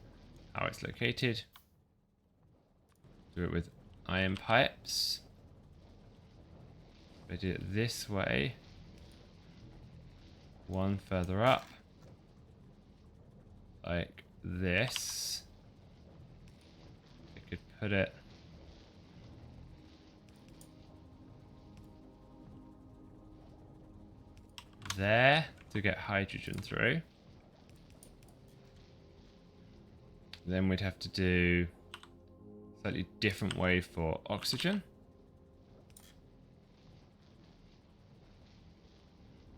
Speaker 1: how it's located. Do it with iron pipes. If I do it this way, one further up, like this, I could put it there to get hydrogen through. Then we'd have to do a slightly different way for oxygen.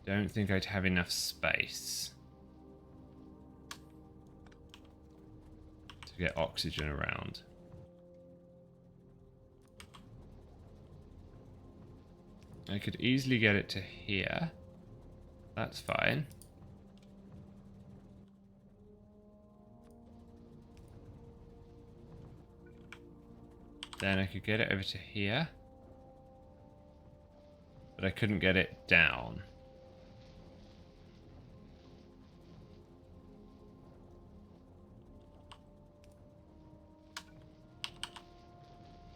Speaker 1: Don't think I'd have enough space to get oxygen around. I could easily get it to here. That's fine. Then I could get it over to here. But I couldn't get it down.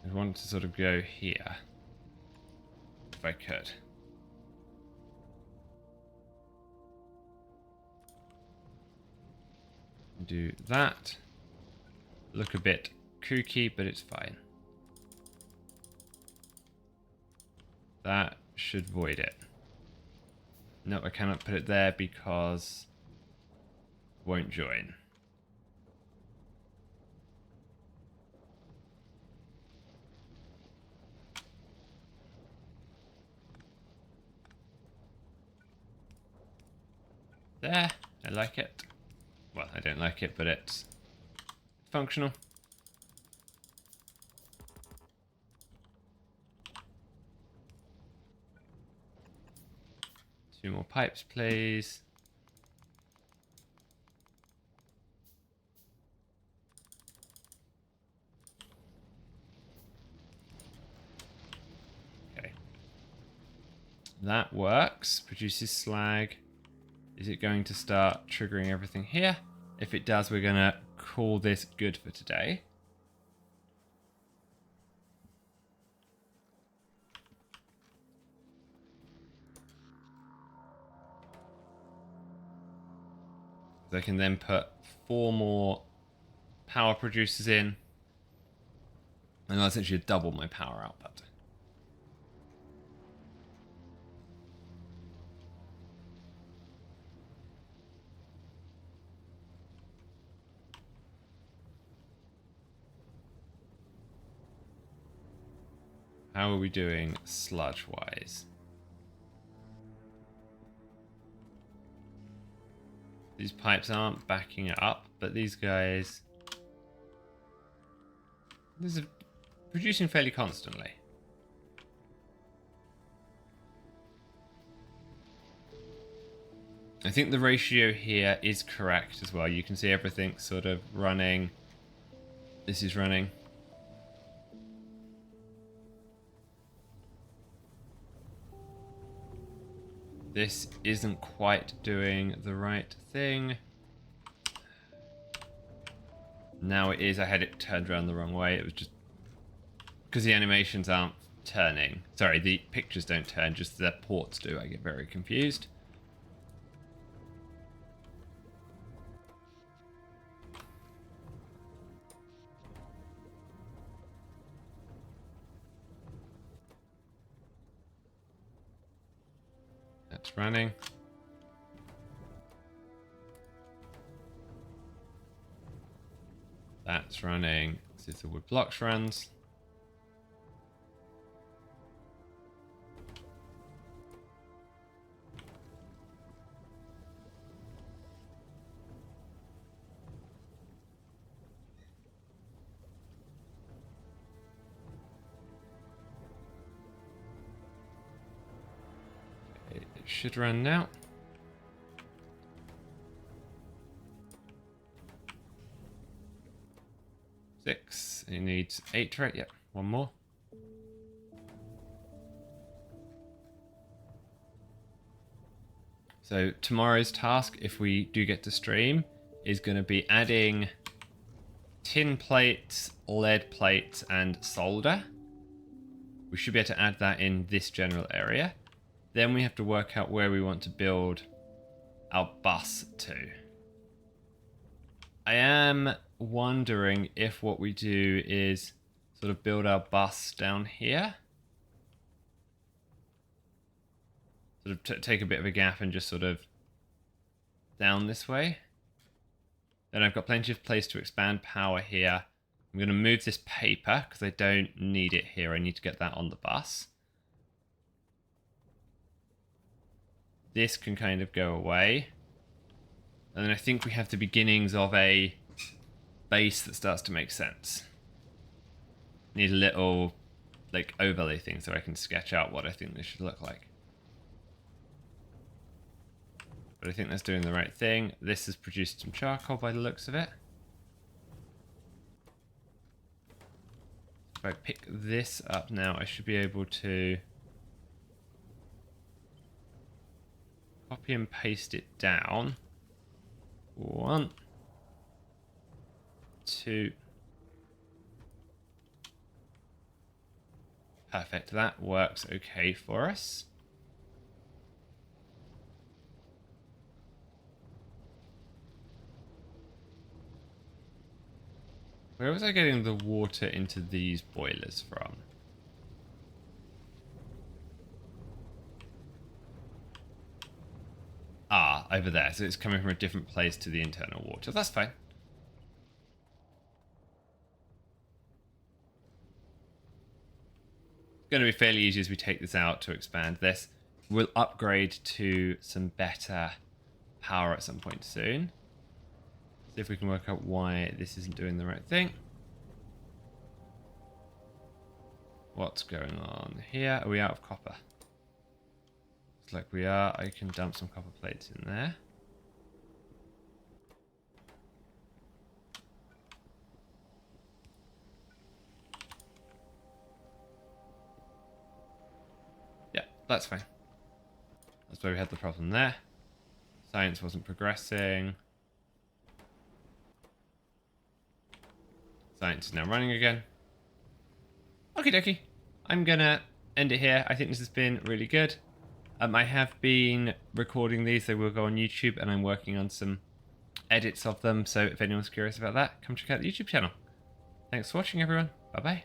Speaker 1: I want to sort of go here. If I could. Do that. Look a bit kooky, but it's fine. That should void it. No, I cannot put it there because it won't join. There, I like it. Well, I don't like it, but it's functional. Two more pipes, please. Okay. That works. Produces slag. Is it going to start triggering everything here? If it does, we're going to call this good for today. I can then put 4 more power producers in. And I'll essentially double my power output. How are we doing sludge-wise? These pipes aren't backing it up, but these guys... These are producing fairly constantly. I think the ratio here is correct as well. You can see everything sort of running. This is running. This isn't quite doing the right thing. Now it is. I had it turned around the wrong way. It was just because the animations aren't turning. Sorry, the pictures don't turn, just the ports do. I get very confused. That's running. That's running. This is the wood blocks runs. It should run now. Six. It needs 8 to rate. Yep, one more. So tomorrow's task, if we do get to stream, is going to be adding tin plates, lead plates, and solder. We should be able to add that in this general area. Then we have to work out where we want to build our bus to. I am wondering if what we do is sort of build our bus down here. Sort of take a bit of a gap and just sort of down this way. Then I've got plenty of place to expand power here. I'm going to move this paper because I don't need it here. I need to get that on the bus. This can kind of go away. And then I think we have the beginnings of a base that starts to make sense. Need a little like overlay thing so I can sketch out what I think this should look like. But I think that's doing the right thing. This has produced some charcoal by the looks of it. If I pick this up now, I should be able to copy and paste it down. 1, 2. Perfect. That works okay for us. Where was I getting the water into these boilers from? Ah, over there. So it's coming from a different place to the internal water. That's fine. It's going to be fairly easy as we take this out to expand this. We'll upgrade to some better power at some point soon. See if we can work out why this isn't doing the right thing. What's going on here? Are we out of copper? Looks like we are. I can dump some copper plates in there. Yeah, that's fine. That's where we had the problem there. Science wasn't progressing. Science is now running again. Okie dokie. I'm gonna end it here. I think this has been really good. I have been recording these. They will go on YouTube, and I'm working on some edits of them. So if anyone's curious about that, come check out the YouTube channel. Thanks for watching, everyone. Bye-bye.